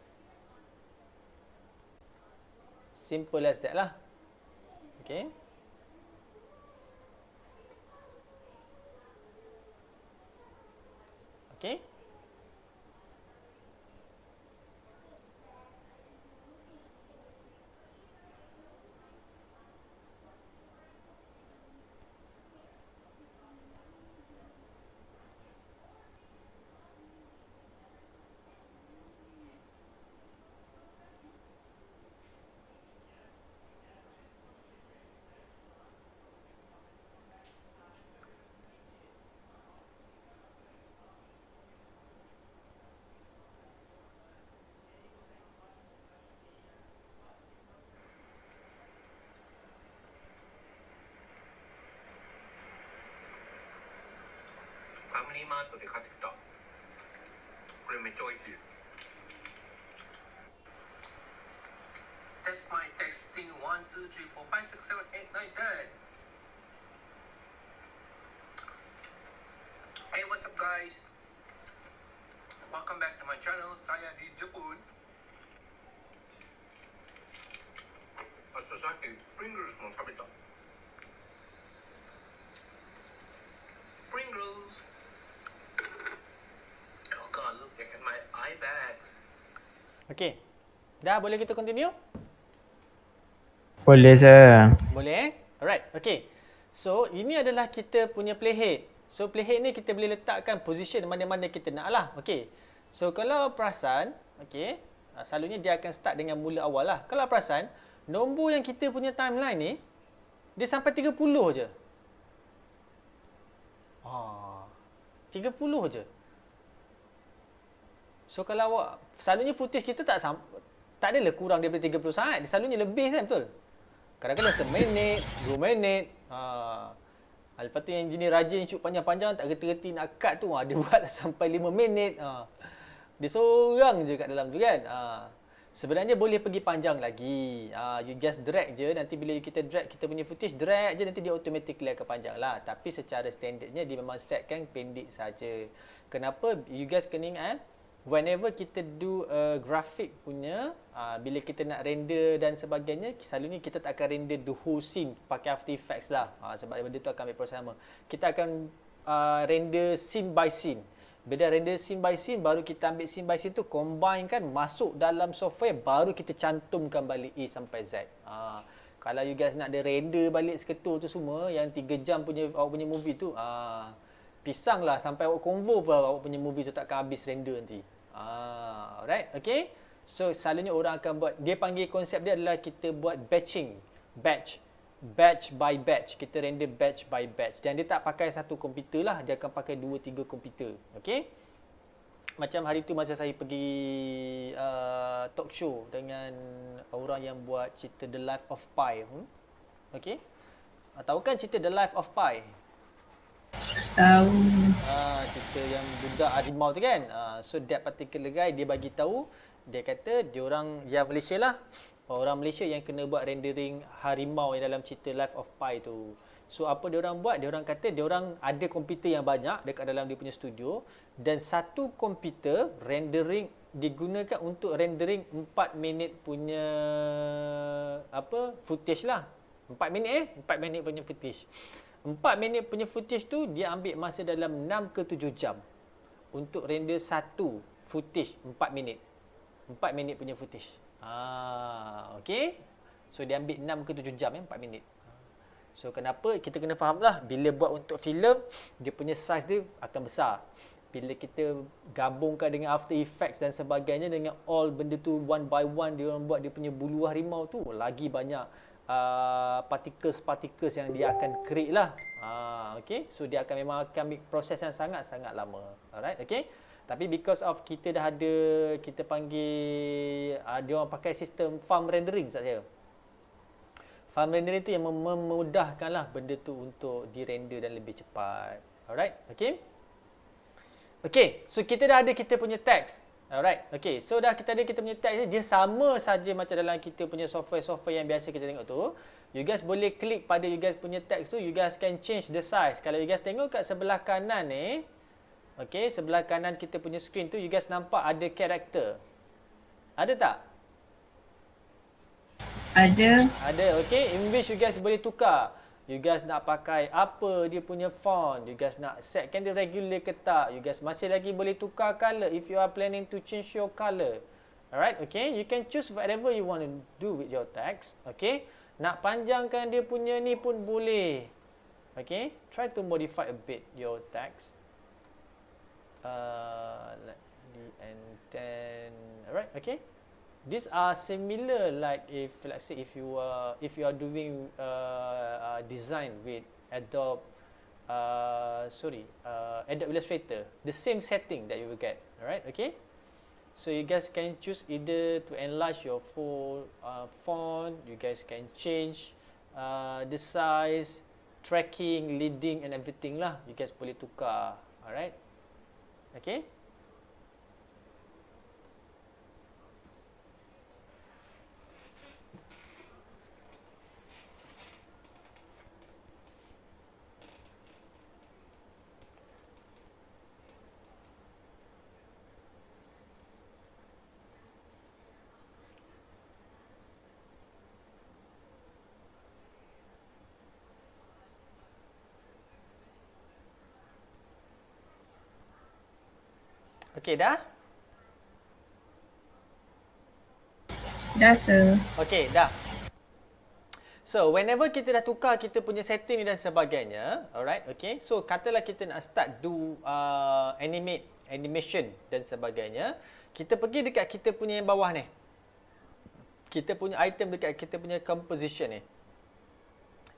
Simple as that lah. Okay. Okay. familyマートで買ってきた。これめっちゃ美味しい。Test my testing 1, 2, 3, 4, 5, 6, 7, 8, 9, 10. Hey, what's up guys? Welcome back to my channel. Saya di Jepun. SaっきPringles も食べた。Pringles. Oh god, look at my eye bags. Okay. Dah boleh kita continue? Boleh sir. Boleh Alright, okay. So, ini adalah kita punya playhead. So, playhead ni kita boleh letakkan position mana-mana kita nak lah. Okay. So, kalau perasan, okay, selalunya dia akan start dengan mula awal lah. Kalau perasan, nombor yang kita punya timeline ni, dia sampai 30 je. 30 je. So, kalau awak, selalunya footage kita tak adalah kurang daripada 30 saat. Dia selalunya lebih kan, betul? Kadang-kadang seminit, 2 minit. Lepas tu yang jenis rajin shoot panjang-panjang, tak reti-reti nak cut tu, dia buat sampai 5 minit. Dia seorang je kat dalam tu kan. Sebenarnya boleh pergi panjang lagi. You just drag je. Nanti bila kita drag kita punya footage, drag je, nanti dia automatically akan panjang lah. Tapi secara standardnya dia memang setkan pendek saja. Kenapa? You guys kena ingat whenever kita do graphic punya, bila kita nak render dan sebagainya, selalunya kita tak akan render the whole scene pakai After Effects lah. Sebab benda tu akan ambil proses lama. Kita akan render scene by scene. Bila render scene by scene, baru kita ambil scene by scene tu, combine kan, masuk dalam software, baru kita cantumkan balik A sampai Z. Kalau you guys nak ada render balik seketul tu semua, yang 3 jam punya awak punya movie tu, pisang lah sampai awak convo pun awak punya movie tu takkan habis render nanti. Alright, okay. So selalunya orang akan buat, dia panggil konsep dia adalah kita buat batching, batch by batch. Kita render batch by batch. Dan dia tak pakai satu komputer lah, dia akan pakai 2-3 komputer. Okay. Macam hari tu masa saya pergi talk show dengan orang yang buat cerita The Life of Pi. Okay. Tahu kan cerita The Life of Pi? Tahu. Cerita yang budak harimau tu kan. So that particular guy, dia bagi tahu, dia kata dia orang yang Malaysia lah, orang Malaysia yang kena buat rendering harimau yang dalam cerita Life of Pi tu. So apa dia orang buat? Dia orang kata dia orang ada komputer yang banyak dekat dalam dia punya studio, dan satu komputer rendering digunakan untuk rendering 4 minit punya footage lah. 4 minit punya footage. 4 minit punya footage tu dia ambil masa dalam 6 ke 7 jam untuk render satu footage 4 minit. 4 minit punya footage. Okay. So dia ambil 6 ke 7 jam 4 minit. So kenapa kita kena faham lah, bila buat untuk filem, dia punya size dia akan besar. Bila kita gabungkan dengan After Effects dan sebagainya, dengan all benda tu one by one, dia orang buat dia punya bulu harimau tu, lagi banyak particles yang dia akan create lah. Okay. So dia akan memang akan ambil proses yang sangat-sangat lama. Alright, okay. Tapi because of kita dah ada, kita panggil, dia orang pakai sistem farm rendering saja. Farm rendering tu yang memudahkanlah benda tu untuk dirender dan lebih cepat. Alright, okay. Okay, so kita dah ada kita punya teks. Alright, okay. So dah kita ada kita punya teks, dia sama saja macam dalam kita punya software-software yang biasa kita tengok tu. You guys boleh klik pada you guys punya teks tu, you guys can change the size. Kalau you guys tengok kat sebelah kanan ni, okay, sebelah kanan kita punya screen tu, you guys nampak ada karakter. Ada tak? Ada. Ada, okay. In which you guys boleh tukar. You guys nak pakai apa dia punya font. You guys nak setkan dia regular ke tak. You guys masih lagi boleh tukar color if you are planning to change your color. Alright, okay. You can choose whatever you want to do with your text. Okay. Nak panjangkan dia punya ni pun boleh. Okay. Try to modify a bit your text. And then, alright, okay. These are similar, like if let's say if you are doing design with Adobe Adobe Illustrator, the same setting that you will get. Alright, okay. So you guys can choose either to enlarge your full font. You guys can change the size, tracking, leading and everything lah. You guys boleh tukar. Alright, okay. Okey dah? Dah, sir. Okey dah. So whenever kita dah tukar kita punya setting dan sebagainya, alright, okay. So katalah kita nak start do animation dan sebagainya, kita pergi dekat kita punya yang bawah ni. Kita punya item dekat kita punya composition ni.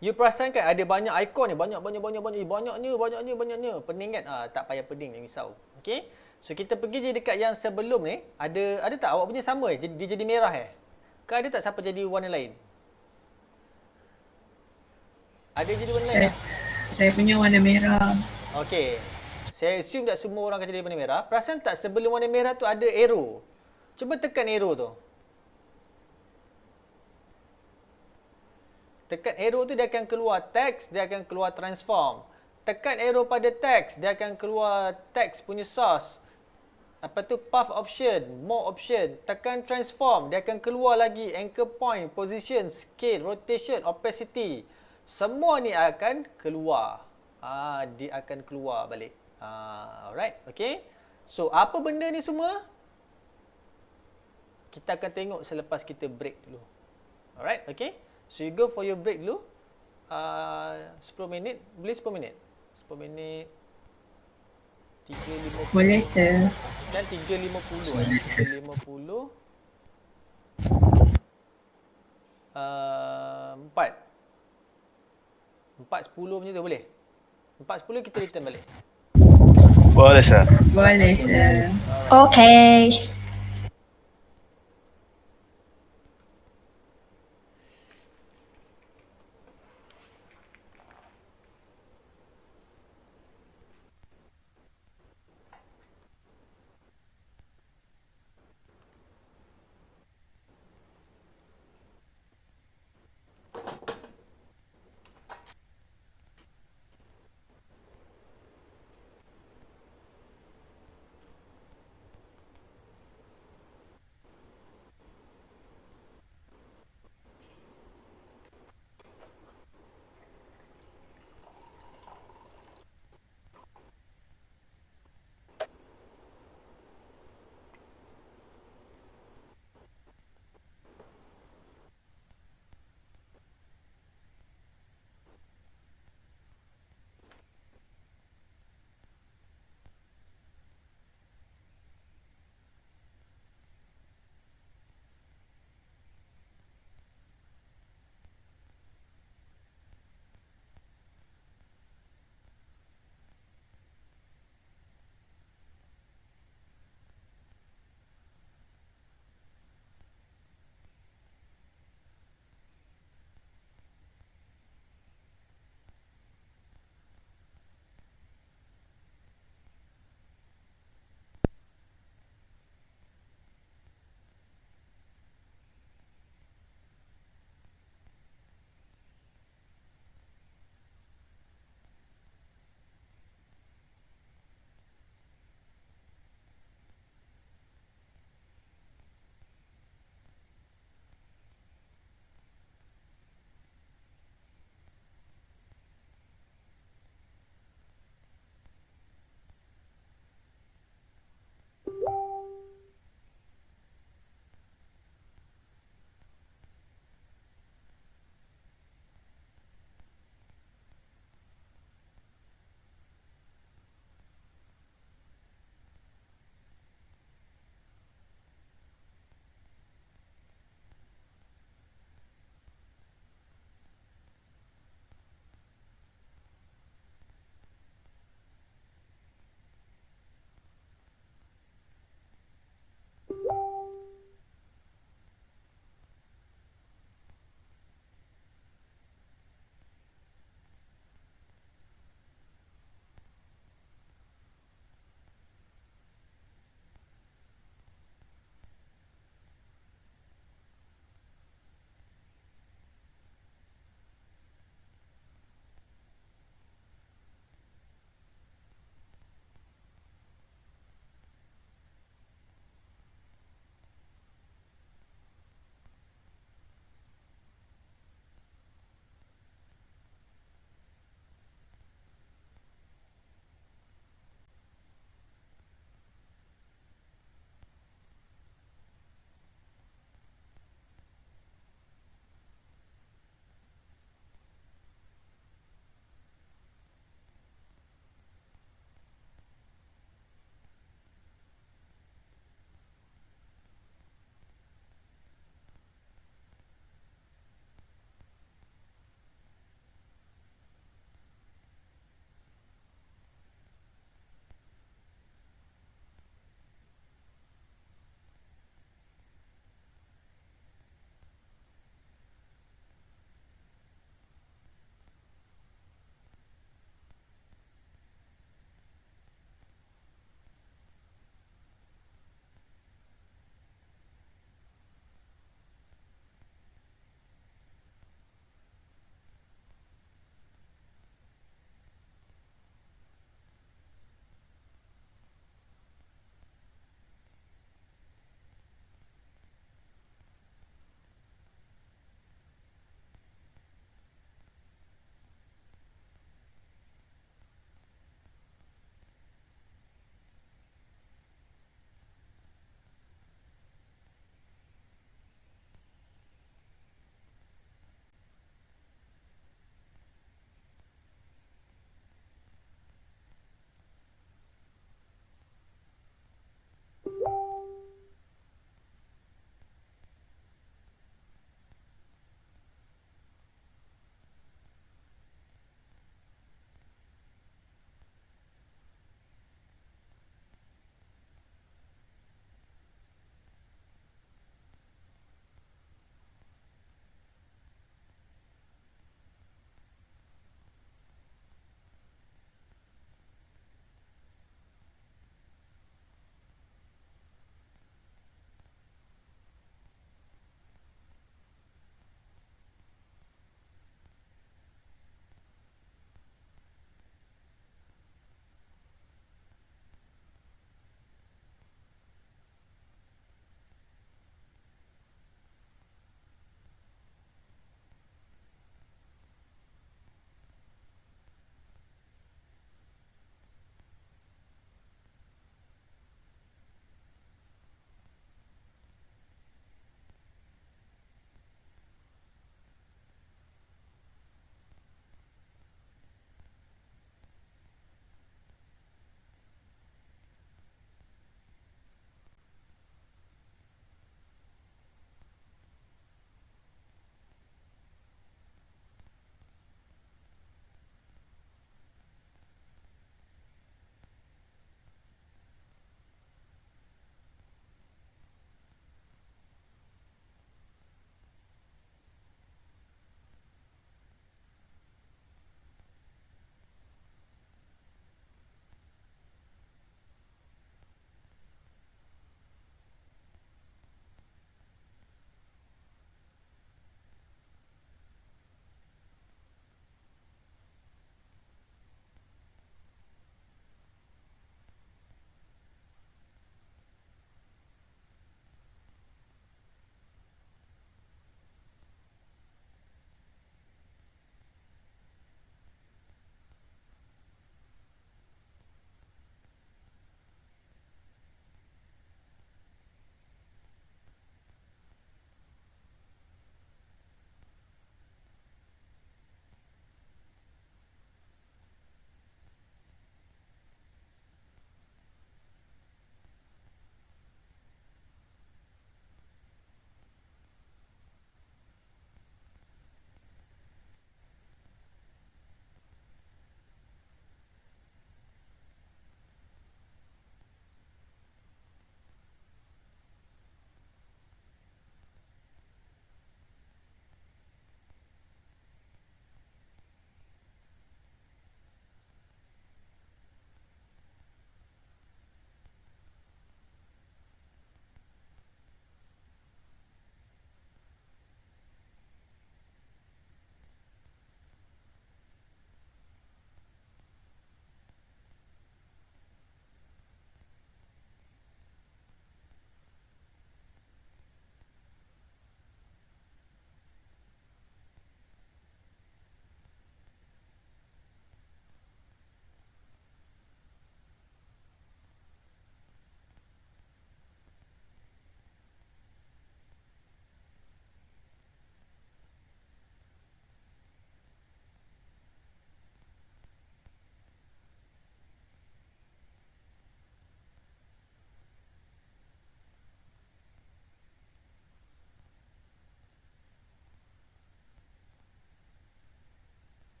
You perasan kan ada banyak ikon ni, banyaknya. Pening kan? Tak payah pening, jangan risau. Okey. So kita pergi je dekat yang sebelum ni, ada tak awak punya sama dia jadi merah ke ada tak siapa jadi warna lain? Ada jadi warna lain? Saya punya warna merah. Okey. Saya assume tak semua orang akan jadi warna merah. Perasan tak sebelum warna merah tu ada arrow? Cuba tekan arrow tu. Tekan arrow tu dia akan keluar teks, dia akan keluar transform. Tekan arrow pada teks, dia akan keluar teks punya source. Apa tu? Path option, more option. Tekan transform, dia akan keluar lagi anchor point, position, scale, rotation, opacity. Semua ni akan keluar. Dia akan keluar balik. Alright, okay. So, apa benda ni semua? Kita akan tengok selepas kita break dulu. Alright, okay. So, you go for your break dulu. 10 minit. Boleh 10 minit? 10 minit. 3.50. Boleh sir. Sekarang 3.50 eh. 3.50. 4.10 macam tu boleh? 4.10 kita return balik. Boleh, sir. Boleh sir. Okay.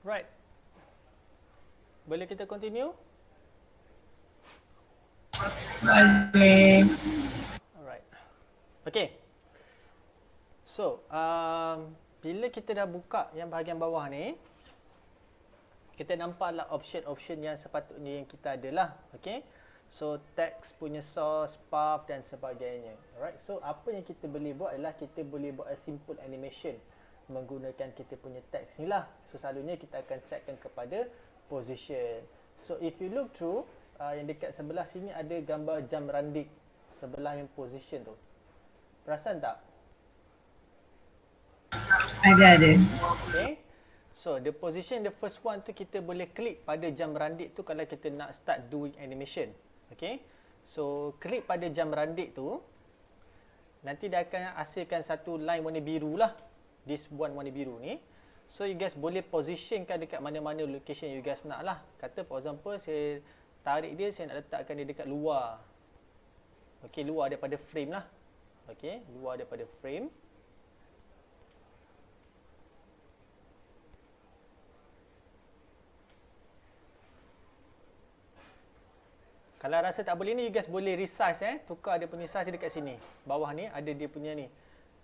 Right. Boleh kita continue? Boleh. Alright. Okay. So, bila kita dah buka yang bahagian bawah ni, kita nampaklah option-option yang sepatutnya yang kita ada lah. Okay. So, text punya source, path dan sebagainya. Alright. So, apa yang kita boleh buat adalah kita boleh buat a simple animation menggunakan kita punya text ni lah. So, selalunya kita akan setkan kepada position. So, if you look through, yang dekat sebelah sini ada gambar jam randik sebelah yang position tu. Perasan tak? Ada. Okay. So, the position, the first one tu kita boleh klik pada jam randik tu kalau kita nak start doing animation. Okay. So, klik pada jam randik tu. Nanti dia akan hasilkan satu line warna biru lah. This one warna biru ni. So, you guys boleh positionkan dekat mana-mana location you guys nak lah. Kata for example, saya tarik dia, saya nak letakkan dia dekat luar. Okay, luar daripada frame lah. Okay, luar daripada frame. Kalau rasa tak boleh ni, you guys boleh resize tukar dia punya size dekat sini. Bawah ni ada dia punya ni.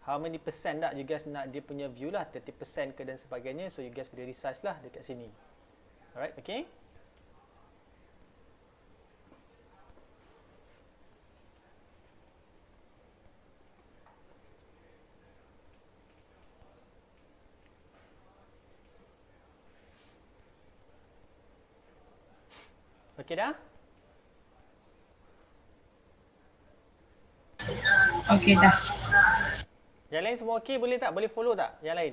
How many percent tak you guys nak dia punya view lah, 30% ke dan sebagainya. So you guys boleh resize lah dekat sini. Alright, okay. Okay dah? Okey dah. Yang lain semua okey, boleh tak? Boleh follow tak? Yang lain?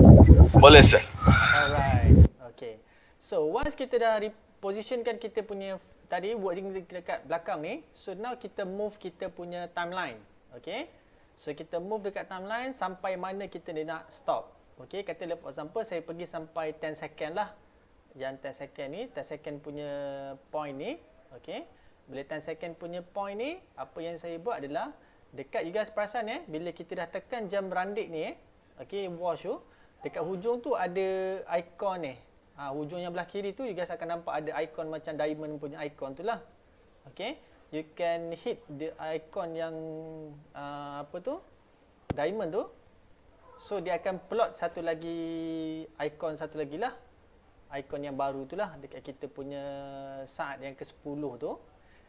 Boleh sir. Alright. Okay. So, once kita dah repositionkan kita punya tadi wording dekat belakang ni, so now kita move kita punya timeline. Okay. So, kita move dekat timeline sampai mana kita nak stop. Okay. Katalah for example, saya pergi sampai 10 second lah. Yang 10 second ni, 10 second punya point ni. Okay. Bila 10 second punya point ni, apa yang saya buat adalah dekat you guys perasan bila kita dah tekan jam randik ni okay, watch tu, dekat hujung tu ada ikon ni. Hujung yang belah kiri tu you guys akan nampak ada ikon macam diamond punya ikon tu lah. Okay, you can hit the icon yang apa tu, diamond tu. So dia akan plot satu lagi ikon, satu lagi lah ikon yang baru tu lah dekat kita punya saat yang ke-10 tu.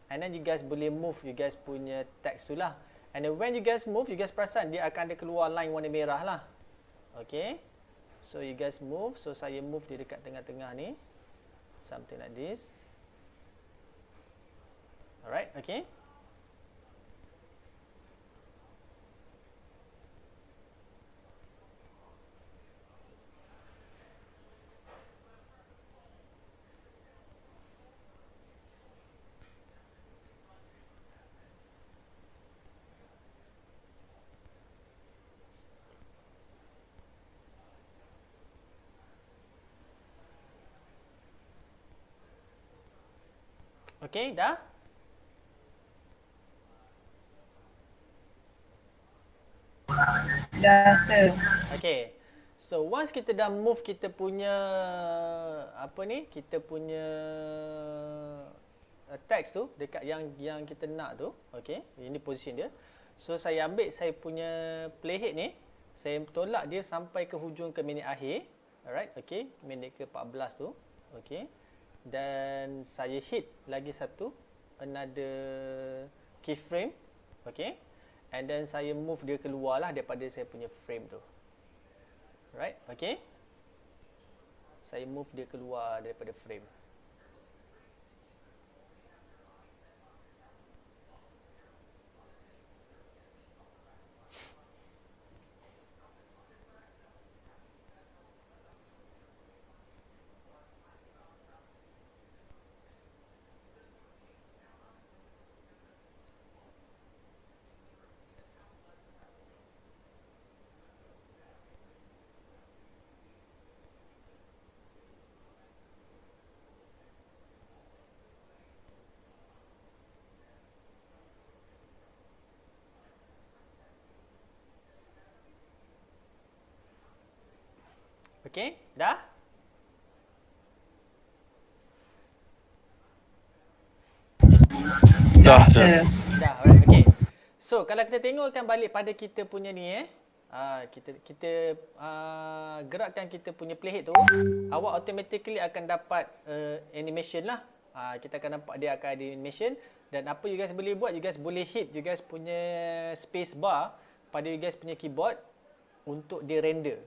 And then you guys boleh move you guys punya text tu lah. And then when you guys move, you guys perasan dia akan ada keluar line warna merah lah. Okay. So you guys move. So saya move dia dekat tengah-tengah ni. Something like this. Alright, okay. Okay, dah? Dah sir. Okay. So once kita dah move kita punya apa ni? Kita punya text tu dekat yang kita nak tu, okay. Ini position dia. So saya ambil saya punya playhead ni, saya tolak dia sampai ke hujung ke minit akhir. Alright, okay. Minit ke-14 tu. Okay. Dan saya hit lagi satu another keyframe, okay, and then saya move dia keluar lah daripada saya punya frame tu. Right, okay, saya move dia keluar daripada frame. Okay, dah? Dah, Rasa. dah. Dah, alright, okay. So, kalau kita tengokkan balik pada kita punya ni kita gerakkan kita punya playhead tu, awak automatically akan dapat animation lah. Kita akan nampak dia akan ada animation, dan apa you guys boleh buat, you guys boleh hit you guys punya space bar pada you guys punya keyboard untuk dia render.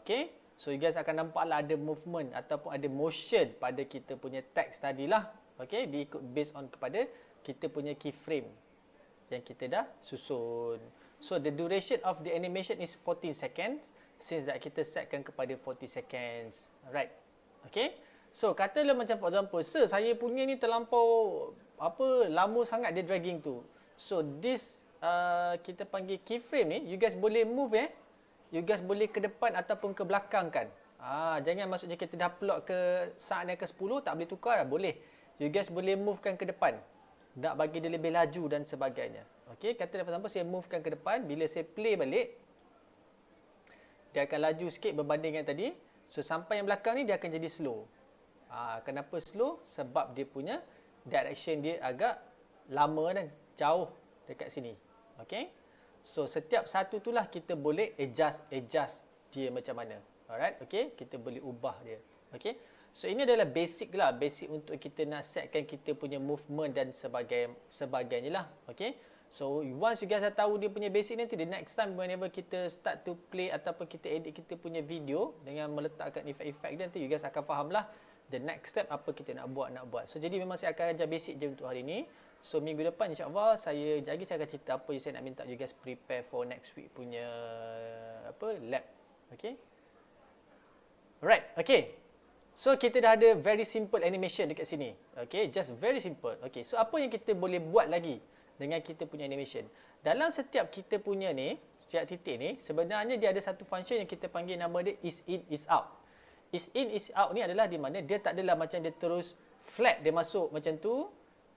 Okay. So you guys akan nampak lah ada movement ataupun ada motion pada kita punya text tadi lah. Okay, dia ikut based on kepada kita punya keyframe yang kita dah susun. So the duration of the animation is 14 seconds since that kita setkan kepada 40 seconds. Alright. Okay. So katalah macam for example, sir, saya punya ni terlampau lama sangat dia dragging tu. So this kita panggil keyframe ni, you guys boleh move you guys boleh ke depan ataupun ke belakang kan. Jangan maksudnya kita dah plot ke saat yang ke-10 tak boleh tukar, boleh. You guys boleh movekan ke depan. Nak bagi dia lebih laju dan sebagainya. Okey, kata for example saya movekan ke depan, bila saya play balik dia akan laju sikit berbanding dengan tadi. So sampai yang belakang ni dia akan jadi slow. Kenapa slow? Sebab dia punya direction dia agak lama dan jauh dekat sini. Okey. So setiap satu itulah kita boleh adjust dia macam mana. Alright, okey, kita boleh ubah dia. Okey. So ini adalah basic lah, basic untuk kita nak setkan kita punya movement dan sebagainya lah. Okay. So once you guys dah tahu dia punya basic nanti, the next time whenever kita start to play ataupun kita edit kita punya video dengan meletakkan efek-efek dia, nanti you guys akan faham lah the next step apa kita nak buat. So jadi memang saya akan ajar basic je untuk hari ni. So minggu depan insyaAllah saya akan cerita apa yang saya nak minta you guys prepare for next week punya lab. Okay. Alright, okay. So kita dah ada very simple animation dekat sini. Okay, just very simple. Okay, so apa yang kita boleh buat lagi dengan kita punya animation? Dalam setiap kita punya ni, setiap titik ni, sebenarnya dia ada satu function yang kita panggil nama dia is in, is out. Is in, is out ni adalah di mana dia tak adalah macam dia terus flat dia masuk macam tu,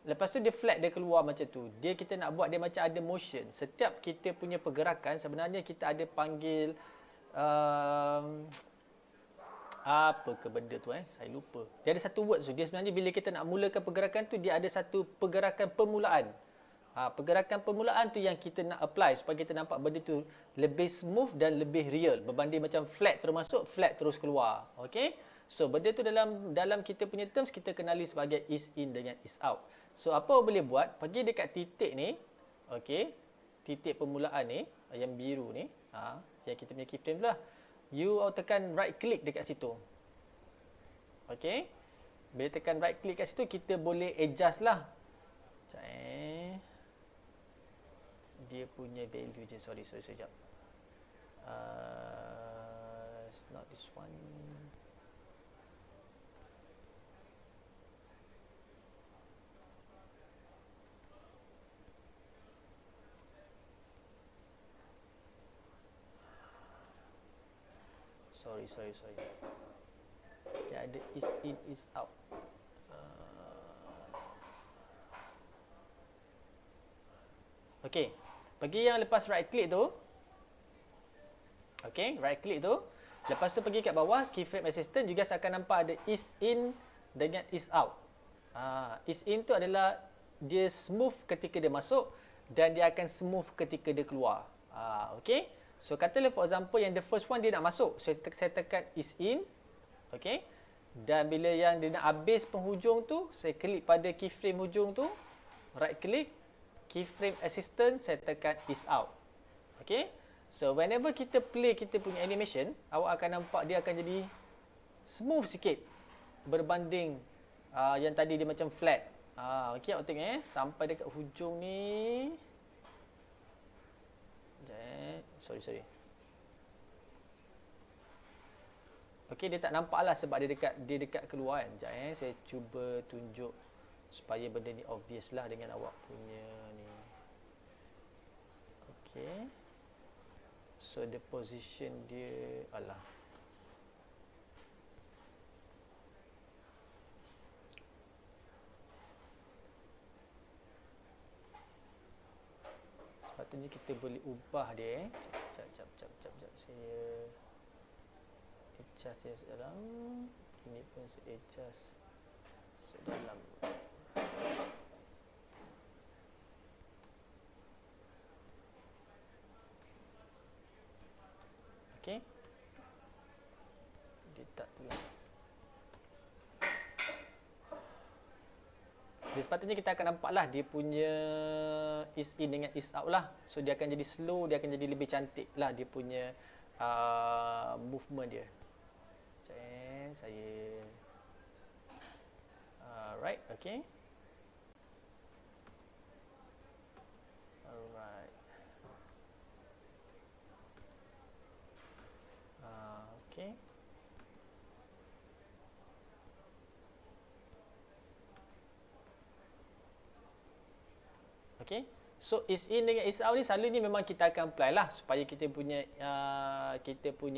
lepas tu dia flat dia keluar macam tu. Kita nak buat dia macam ada motion. Setiap kita punya pergerakan sebenarnya kita ada panggil apa ke benda tu saya lupa. Dia ada satu word tu. Dia sebenarnya bila kita nak mulakan pergerakan tu, dia ada satu pergerakan permulaan. Pergerakan permulaan tu yang kita nak apply supaya kita nampak benda tu lebih smooth dan lebih real berbanding macam flat terus masuk, flat terus keluar. Okey. So benda tu dalam kita punya terms kita kenali sebagai is in dengan is out. So apa boleh buat? Pergi dekat titik ni. Okey. Titik permulaan ni yang biru ni, yang kita punya keyframe tu lah. You tekan right click dekat situ. Okey. Bila tekan right click kat situ, kita boleh adjust lah. Dia punya value je. Sorry, sekejap. It's not this one. Sorry. Dia ada is in, is out. Okey. Pergi yang lepas right click tu. Okey, right click tu. Lepas tu pergi kat bawah keyframe assistant, you guys akan nampak ada is in dengan is out. Is in tu adalah dia smooth ketika dia masuk dan dia akan smooth ketika dia keluar. Okey. So katalah for example yang the first one dia nak masuk, so saya tekan is in. Okey. Dan bila yang dia nak habis penghujung tu, saya klik pada keyframe hujung tu, right click, keyframe assistant, saya tekan is out. Okey. So whenever kita play kita punya animation, awak akan nampak dia akan jadi smooth sikit berbanding yang tadi dia macam flat. Okey, awak tengok sampai dekat hujung ni. Sorry. Okey, dia tak nampak lah sebab dia dekat keluar kan. Sekejap saya cuba tunjuk supaya benda ni obvious lah dengan awak punya ni. Okey. So the position dia sepatutnya kita boleh ubah dia. Sekejap. Saya adjust dia sedalam. Ini pun saya adjust sedalam. Okey. Dia tak tu. Dia sepatutnya kita akan nampak lah dia punya ease in dengan ease out lah. So dia akan jadi slow, dia akan jadi lebih cantik lah dia punya movement dia. Sekejap saya alright, okay. Alright. Okay. Okay. So ease in dengan ease out ni selalunya memang kita akan apply lah supaya kita punya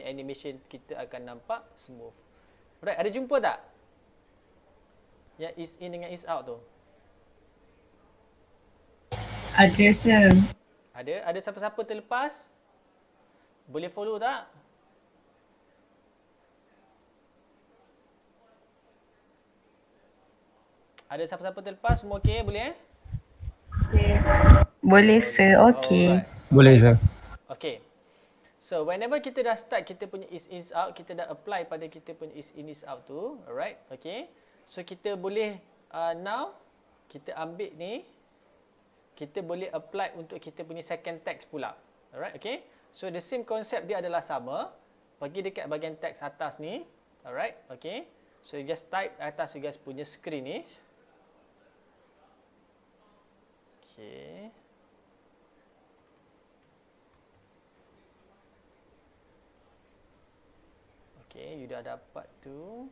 animation kita akan nampak smooth. Alright, ada jumpa tak? Yang ease in dengan ease out tu. Ada sir. Ada siapa-siapa terlepas? Boleh follow tak? Ada siapa-siapa terlepas? Semua okey boleh Boleh sir, okey. Alright. Boleh, sir. Okay. So whenever kita dah start kita punya ease in ease out, kita dah apply pada kita punya ease in ease out tu, alright, okay. So kita boleh now kita ambil ni, kita boleh apply untuk kita punya second text pula, alright, okay. So the same concept dia adalah sama. Pergi dekat bahagian text atas ni, alright, okay. So you just type atas you guys punya screen ni. Okay. Okay, you dah dapat tu.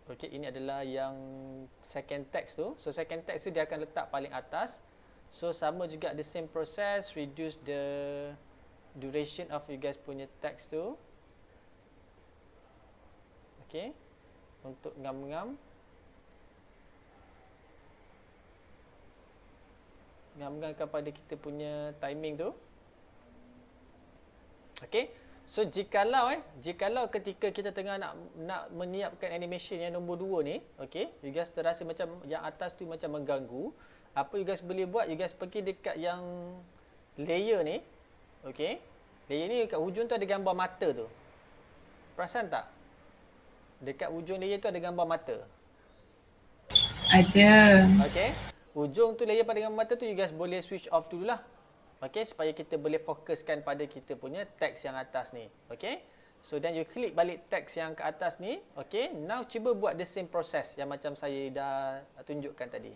Okay, ini adalah yang second text tu. So second text tu dia akan letak paling atas. So sama juga the same process, reduce the duration of you guys punya text tu. Okay, untuk ngam-ngam. Ngam-ngam kepada kita punya timing tu. Okay. So jikalau ketika kita tengah nak menyiapkan animation yang nombor 2 ni, okay, you guys terasa macam yang atas tu macam mengganggu, apa you guys boleh buat, you guys pergi dekat yang layer ni, okay. Layer ni kat hujung tu ada gambar mata tu. Perasan tak? Dekat hujung layer tu ada gambar mata. Ada. Okay. Hujung tu layer pada gambar mata tu you guys boleh switch off dululah. Okay, supaya kita boleh fokuskan pada kita punya teks yang atas ni. Okay. So then you klik balik teks yang ke atas ni. Okay. Now cuba buat the same process yang macam saya dah tunjukkan tadi.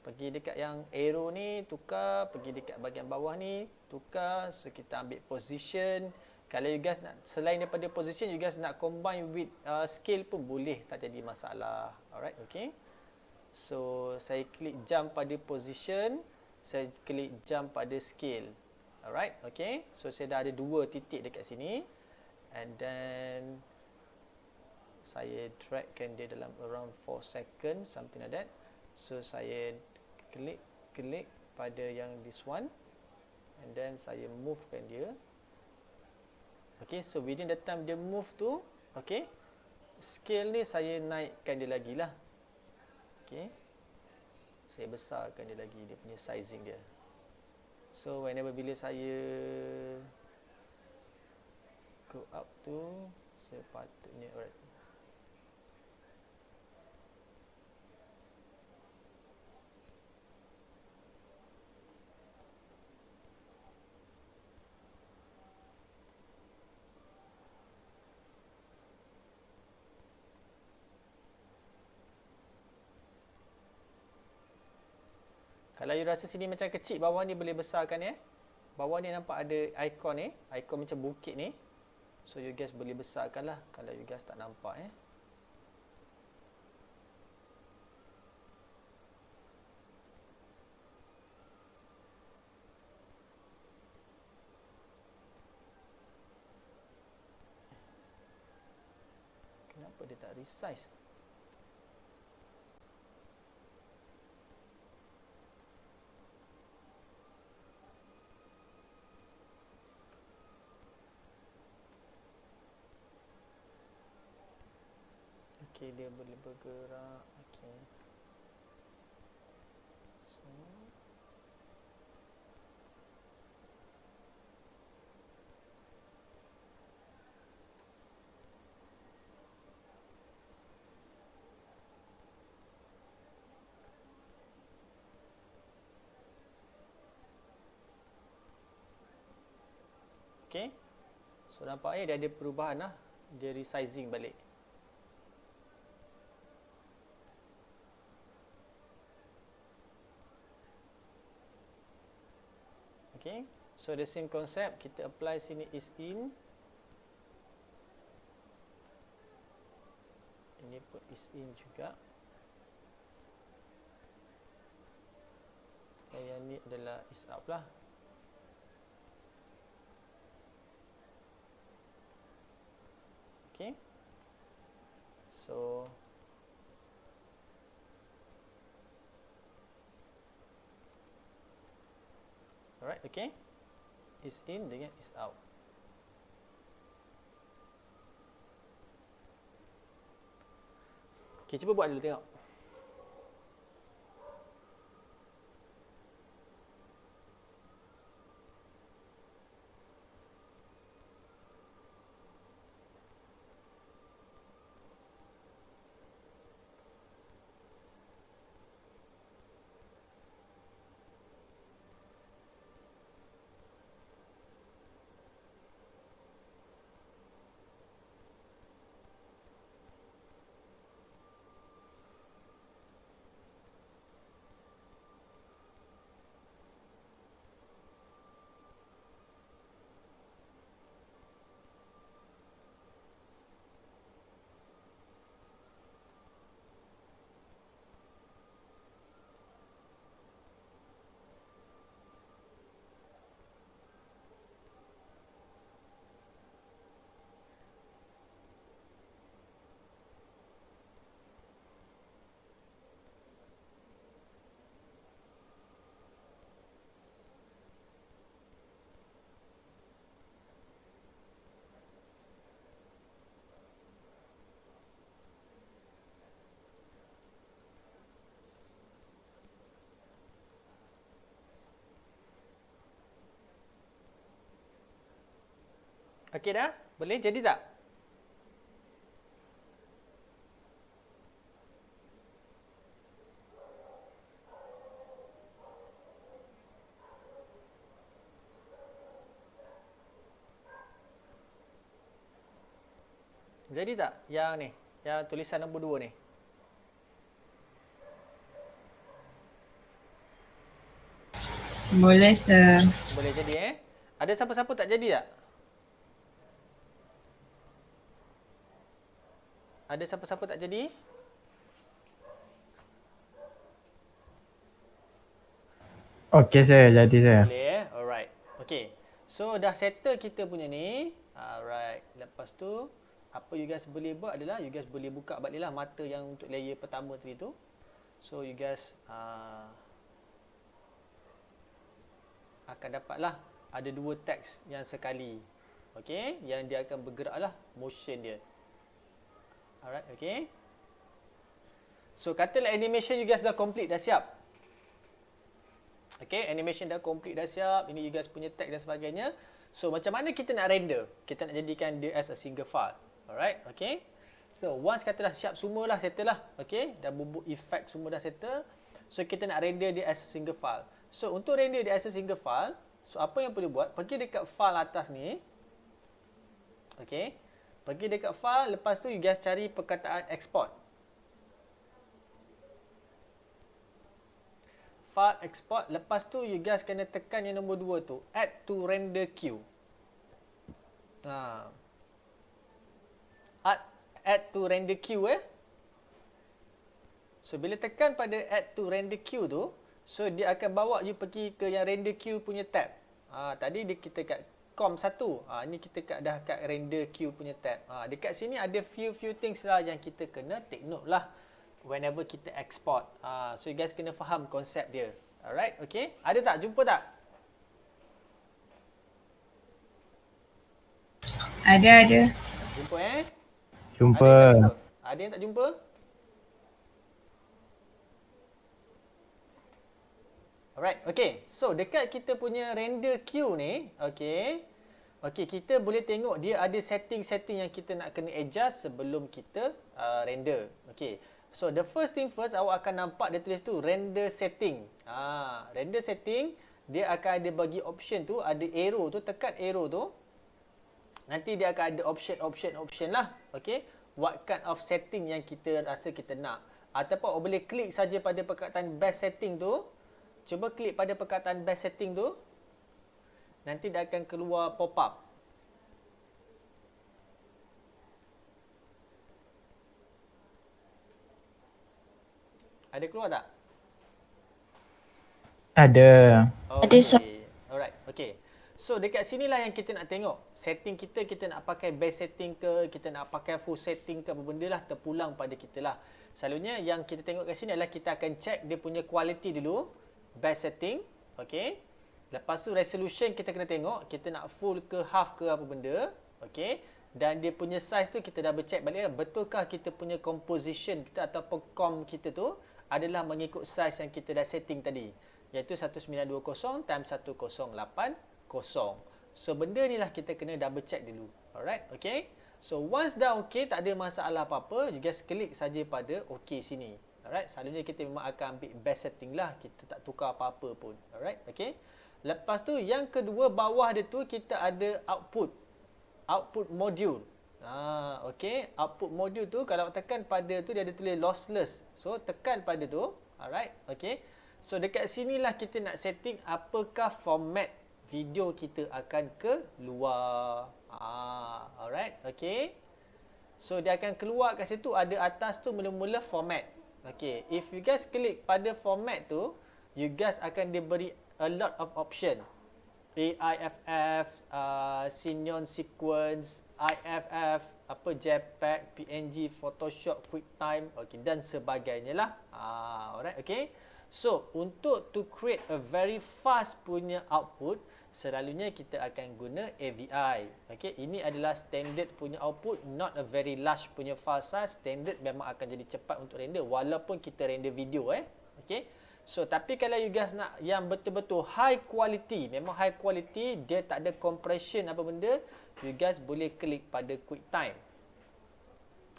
Pergi dekat yang arrow ni, tukar. Pergi dekat bahagian bawah ni, tukar. So kita ambil position. Kalau you guys nak, selain daripada position, you guys nak combine with scale pun boleh. Tak jadi masalah. Alright, okay. So saya klik jump pada position. Saya klik jump pada scale. Alright, okay. So saya dah ada 2 titik dekat sini. And then saya dragkan dia dalam around 4 seconds, something like that. So saya klik pada yang this one. And then saya movekan dia. Okay, so within the time dia move tu, okay, scale ni saya naikkan dia lagi lah. Okay. Saya besarkan dia lagi, dia punya sizing dia. So whenever bila saya go up tu, sepatutnya alright. Kalau you rasa sini macam kecil, bawah ni boleh besarkan ya. Bawah ni nampak ada ikon ni, ikon macam bukit ni. So you guys boleh besarkan lah kalau you guys tak nampak ya. Kenapa dia tak resize? Okay, dia boleh bergerak. Okay. So Okay. So nampaknya dia ada perubahan lah. Dia resizing balik. Okay. So the same concept, kita apply sini is in. Ini pun is in juga. Dan yang ni adalah is out lah. Okay. So alright, okay. Is in dengan is out. Okay, cuba buat dulu tengok. Okey dah? Boleh jadi tak? Jadi tak yang ni? Yang tulisan nombor 2 ni? Boleh sir. Boleh jadi Ada siapa-siapa tak jadi tak? Ada siapa-siapa tak jadi? Okey saya, jadi saya. Boleh Alright. Okay. So dah settle kita punya ni. Alright. Lepas tu apa you guys boleh buat adalah you guys boleh buka balik lah mata yang untuk layer pertama tadi tu. So you guys akan dapatlah ada 2 teks yang sekali. Okay. Yang dia akan bergerak lah motion dia. Alright. Okay. So katalah animation you guys dah complete, dah siap. Okay, animation dah complete, dah siap. Ini you guys punya tag dan sebagainya. So, macam mana kita nak render? Kita nak jadikan dia as a single file. Alright, okay. So, once kata dah siap semua lah, settle lah. Okay, dah bubuk effect semua dah settle. So, kita nak render dia as a single file. So, untuk render dia as a single file, so apa yang perlu buat? Pergi dekat file atas ni. Okay. Pergi dekat file, lepas tu you guys cari perkataan export. File export, lepas tu you guys kena tekan yang nombor 2 tu, add to render queue. Add to render queue So bila tekan pada add to render queue tu, so dia akan bawa you pergi ke yang render queue punya tab. Tadi kita kat com 1. Ni kita dah kat render queue punya tab. Dekat sini ada few things lah yang kita kena take note lah whenever kita export. So you guys kena faham konsep dia. Alright, okay. Ada tak? Jumpa tak? Ada. Jumpa Jumpa. Ada yang tak jumpa? Alright, okay. So dekat kita punya render queue ni, okay. Okay, kita boleh tengok dia ada setting-setting yang kita nak kena adjust sebelum kita render. Okay. So the first thing first, awak akan nampak dia tulis tu render setting. Render setting, dia akan ada bagi option tu, ada arrow tu, tekan arrow tu. nanti dia akan ada option lah. Okay, what kind of setting yang kita rasa kita nak. Ataupun boleh klik saja pada perkataan best setting tu. Cuba klik pada perkataan best setting tu. Nanti dia akan keluar pop-up. Ada keluar tak? Ada. Ada, sir. Alright, okay. So dekat sinilah yang kita nak tengok. Setting kita nak pakai base setting ke, kita nak pakai full setting ke, apa benda lah, terpulang pada kita lah. Selalunya yang kita tengok kat sini adalah kita akan check dia punya quality dulu. Base setting, okay. Lepas tu resolution kita kena tengok, kita nak full ke half ke apa benda, okay. Dan dia punya size tu kita double check balik, betulkah kita punya composition kita ataupun com kita tu adalah mengikut size yang kita dah setting tadi, iaitu 1920 times 1080. So benda ni lah kita kena double check dulu. Alright, okay. So once dah okay, tak ada masalah apa-apa, you guys klik saja pada okay sini. Alright, selalunya kita memang akan ambil best setting lah, kita tak tukar apa-apa pun. Alright, okay. Lepas tu yang kedua bawah dia tu kita ada output module. Okay, output module tu kalau tekan pada tu dia ada tulis lossless. So tekan pada tu. Alright, okay. So dekat sinilah kita nak setting apakah format video kita akan keluar. Alright, okay. So dia akan keluar kat situ, ada atas tu mula-mula format. Okay, if you guys klik pada format tu, you guys akan diberi a lot of option. AIFF, Signon Sequence, IFF, apa JPEG, PNG, Photoshop, QuickTime, okay, dan sebagainya lah. Alright, okay. So, untuk to create a very fast punya output, selalunya kita akan guna AVI. Okay, ini adalah standard punya output, not a very large punya file size. Standard memang akan jadi cepat untuk render, walaupun kita render video. Okay. So, tapi kalau you guys nak yang betul-betul high quality, memang high quality, dia tak ada compression apa benda, you guys boleh klik pada QuickTime.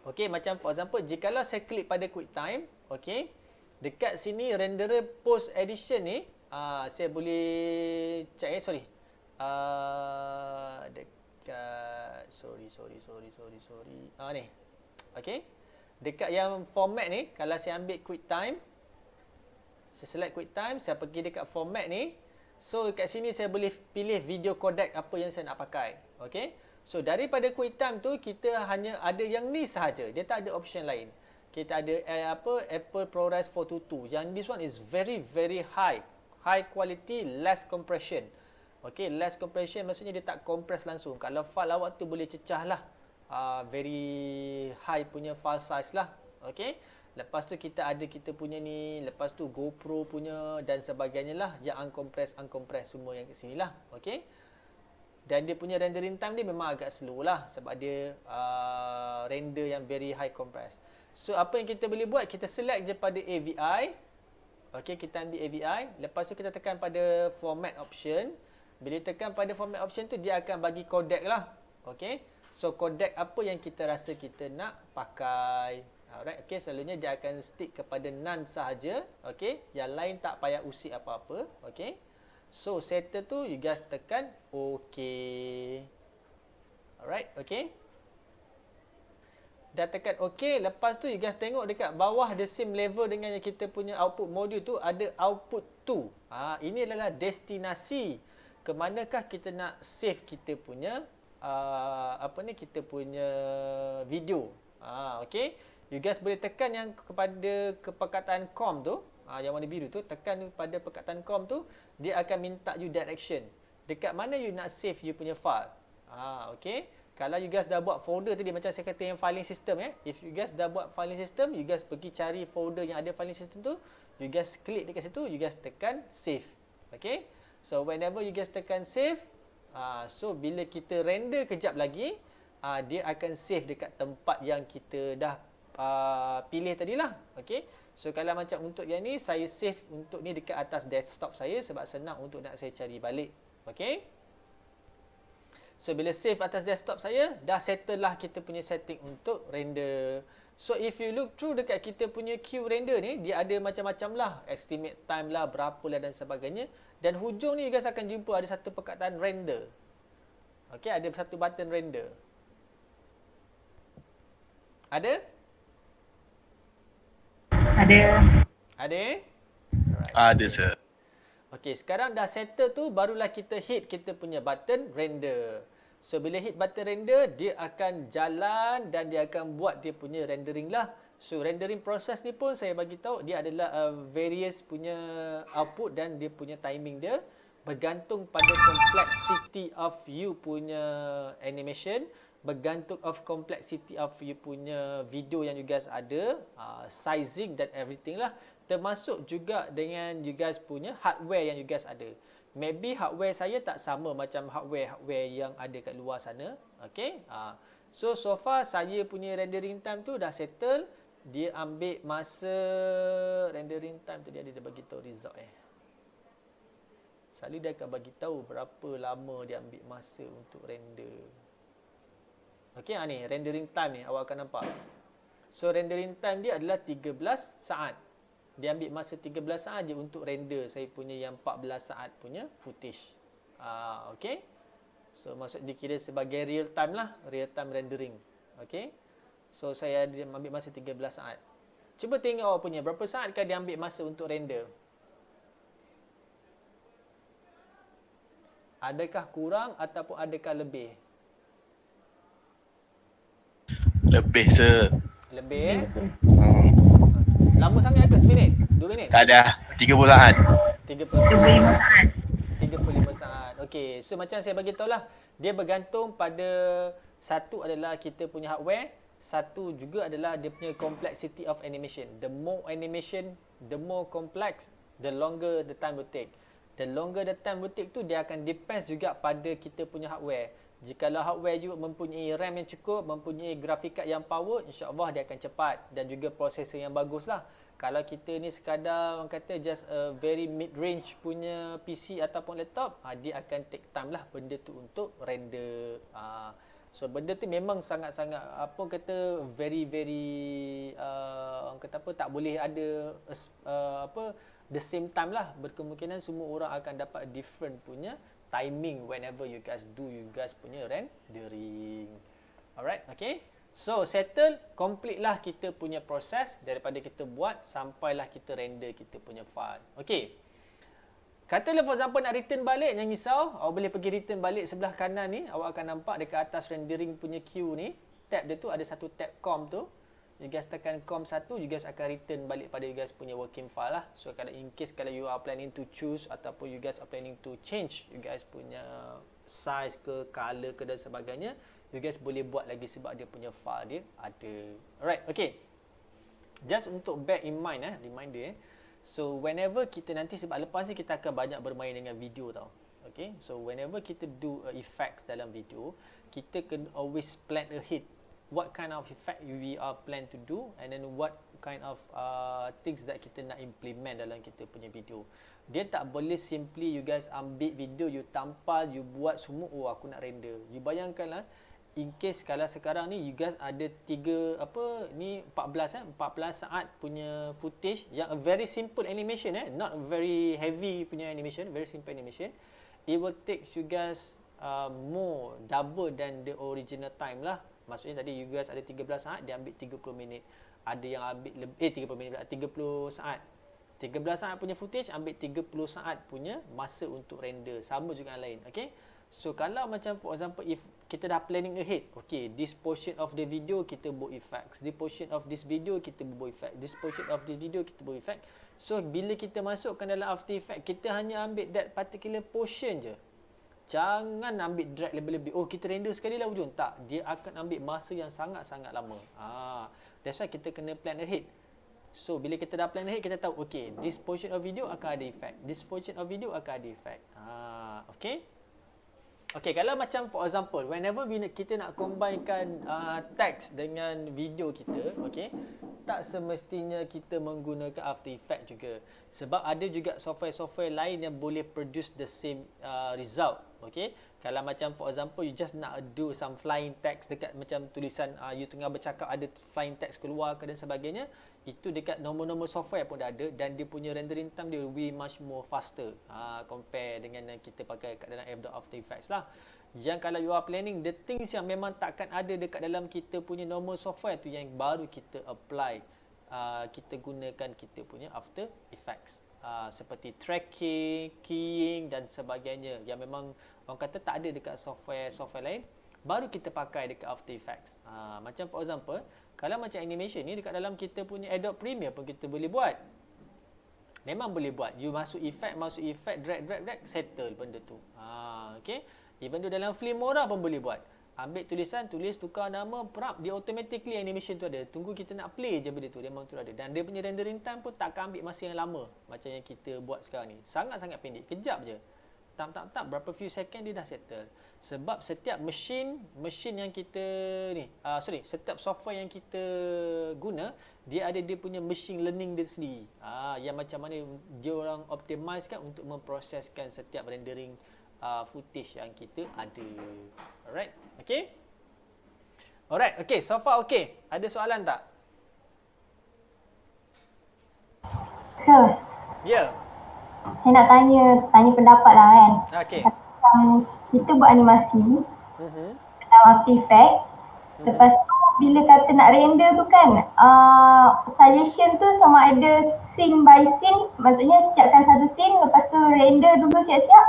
Okay, macam for example, jikalau saya klik pada QuickTime, okay, dekat sini renderer post edition ni, saya boleh check dekat sorry. Ni. Okay. Dekat yang format ni, kalau saya ambil QuickTime, saya select QuickTime, saya pergi dekat format ni. So dekat sini saya boleh pilih video codec apa yang saya nak pakai. Okay. So daripada QuickTime tu kita hanya ada yang ni sahaja. Dia tak ada option lain. Kita ada Apple ProRes 422. Yang this one is very high quality, less compression. Okay, less compression maksudnya dia tak compress langsung. Kalau file awak tu boleh cecah lah. Very high punya file size lah. Okay. Lepas tu kita punya ni, lepas tu GoPro punya dan sebagainya lah, yang uncompress semua yang kat sini lah. Okay. Dan dia punya rendering time dia memang agak slow lah, sebab dia render yang very high compress. So apa yang kita boleh buat, kita select je pada AVI. Okay, kita ambil AVI. Lepas tu kita tekan pada format option. Bila tekan pada format option tu, dia akan bagi codec lah. Okay. So codec apa yang kita rasa kita nak pakai. Alright, okay, selalunya dia akan stick kepada none sahaja. Okay, yang lain tak payah usik apa-apa. Okay. So settle tu you guys tekan okay. Alright, okay. Dah tekan okay, lepas tu you guys tengok dekat bawah the same level dengan yang kita punya output module tu, ada output to. Ini adalah destinasi ke manakah kita nak save kita punya kita punya video. Okay. You guys boleh tekan yang kepada perkataan com tu, yang warna biru tu, tekan pada perkataan com tu, dia akan minta you direction. Dekat mana you nak save you punya file. Okay. Kalau you guys dah buat folder tadi, macam saya kata yang filing system, if you guys dah buat filing system, you guys pergi cari folder yang ada filing system tu, you guys klik dekat situ, you guys tekan save. Okay. So whenever you guys tekan save, so bila kita render kejap lagi, dia akan save dekat tempat yang kita dah pilih tadilah. Okay. So kalau macam untuk yang ni, saya save untuk ni dekat atas desktop saya sebab senang untuk nak saya cari balik. Okay. So bila save atas desktop saya, dah settle lah kita punya setting untuk render. So if you look through dekat kita punya queue render ni, dia ada macam-macam lah, estimate time lah, berapa lah dan sebagainya. Dan hujung ni you guys akan jumpa ada satu perkataan render. Okey, ada satu button render. Ada? Ada. Ada? Ada sir. Okey, sekarang dah settle tu, barulah kita hit kita punya button render. So bila hit button render, dia akan jalan dan dia akan buat dia punya rendering lah. So rendering proses ni pun saya bagi tahu dia adalah various punya output dan dia punya timing dia bergantung pada complexity of you punya animation, bergantung of complexity of you punya video yang you guys ada, sizing dan everything lah. Termasuk juga dengan you guys punya hardware yang you guys ada. Maybe hardware saya tak sama macam hardware yang ada kat luar sana. Okay. So far saya punya rendering time tu dah settle. Dia ambil masa rendering time tu dia ada bagi tahu result Selalu dia akan bagi tahu berapa lama dia ambil masa untuk render. Okay, ni rendering time ni awak akan nampak. So rendering time dia adalah 13 saat. Dia ambil masa 13 saat je untuk render saya punya yang 14 saat punya footage. Okay. So maksud dikira sebagai real time lah, real time rendering. Okay. So saya ambil masa 13 saat. Cuba tengok awak punya berapa saat kan dia ambil masa untuk render. Adakah kurang ataupun adakah lebih? Lebih sir. Lebih Lama sangat ke? Seminit? 2 minit? Tak ada. 30 saat. 35 saat. 35 saat. Okey, so macam saya bagi tahu lah, dia bergantung pada satu adalah kita punya hardware, satu juga adalah dia punya complexity of animation. The more animation, the more complex, the longer the time will take. The longer the time will take tu dia akan depends juga pada kita punya hardware. Jikalau hardware you mempunyai RAM yang cukup, mempunyai grafik card yang power, insya-Allah dia akan cepat dan juga prosesor yang bagus lah. Kalau kita ni sekadar orang kata just a very mid range punya PC ataupun laptop, dia akan take time lah benda tu untuk render. So benda tu memang sangat-sangat apa kata very orang kata apa tak boleh ada the same time lah. Berkemungkinan semua orang akan dapat different punya timing whenever you guys punya rendering. Alright, okay. So settle, complete lah kita punya proses daripada kita buat sampailah kita render kita punya file. Okay. Katalah for example nak return balik, jangan risau. Awak boleh pergi return balik sebelah kanan ni. Awak akan nampak dekat atas rendering punya queue ni. Tab dia tu ada satu tab com tu. You guys tekan com 1, you guys akan return balik pada you guys punya working file lah. So kalau in case kalau you are planning to choose ataupun you guys are planning to change you guys punya size ke, color ke dan sebagainya, you guys boleh buat lagi sebab dia punya file dia ada. Alright, okay. Just untuk bear in mind reminder So whenever kita nanti sebab lepas ni kita akan banyak bermain dengan video tau. Okay, so whenever kita do effects dalam video, kita can always plan ahead what kind of effect we are plan to do and then what kind of things that kita nak implement dalam kita punya video. Dia tak boleh simply you guys ambil video, you tampal, you buat semua, oh aku nak render. You bayangkanlah in case kalau sekarang ni you guys ada 14 saat punya footage yang very simple animation not very heavy punya animation, very simple animation. It will take you guys more double than the original time lah. Maksudnya tadi you guys ada 13 saat, dia ambil 30 minit. Ada yang ambil 30 minit pula, 30 saat. 13 saat punya footage ambil 30 saat punya masa untuk render. Sama juga yang lain, okay? So kalau macam for example if kita dah planning ahead, okay, this portion of the video kita buat effects, this portion of this video kita buat effect, this portion of this video kita buat effect. So bila kita masukkan dalam After Effects, kita hanya ambil that particular portion je. Jangan ambil drag lebih-lebih. Oh, kita render sekali lah hujung. Tak, dia akan ambil masa yang sangat-sangat lama. That's why kita kena plan ahead. So, bila kita dah plan ahead, kita tahu, okay, this portion of video akan ada effect. This portion of video akan ada effect. Okay. Okay, kalau macam for example, whenever kita nak combinekan text dengan video kita, okay, tak semestinya kita menggunakan After Effects juga. Sebab ada juga software-software lain yang boleh produce the same result. Okay, kalau macam for example, you just nak do some flying text dekat macam tulisan you tengah bercakap ada flying text keluar ke dan sebagainya, itu dekat normal software pun dah ada dan dia punya rendering time dia will be much more faster compare dengan yang kita pakai kat dalam After Effects lah. Yang kalau you are planning, the things yang memang takkan ada dekat dalam kita punya normal software tu yang baru kita apply, kita gunakan kita punya After Effects. Seperti tracking, keying dan sebagainya yang memang orang kata tak ada dekat software lain, baru kita pakai dekat After Effects. Macam for example, kalau macam animation ni dekat dalam kita punya Adobe Premiere pun kita boleh buat. Memang boleh buat. You masuk effect, drag, settle benda tu. Okay. Even tu dalam Filmora pun boleh buat. Ambil tulisan, tulis, tukar nama, prap, dia automatically animation tu ada. Tunggu kita nak play je benda tu, dia memang tu ada. Dan dia punya rendering time pun tak akan ambil masa yang lama macam yang kita buat sekarang ni. Sangat-sangat pendek, kejap je. Tap, berapa few second dia dah settle. Sebab setiap mesin yang kita ni, setiap software yang kita guna, dia ada dia punya machine learning dia sendiri. Yang macam mana dia orang optimize kan untuk memproseskan setiap rendering footage yang kita ada. Alright, okay? Alright, okay, so far okay. Ada soalan tak? Sir, Ya. saya nak tanya pendapat lah kan. Okay. Kita buat animasi dalam After Effects. Lepas tu bila kata nak render tu kan, suggestion tu sama ada scene by scene, maksudnya siapkan satu scene, lepas tu render dulu siap-siap,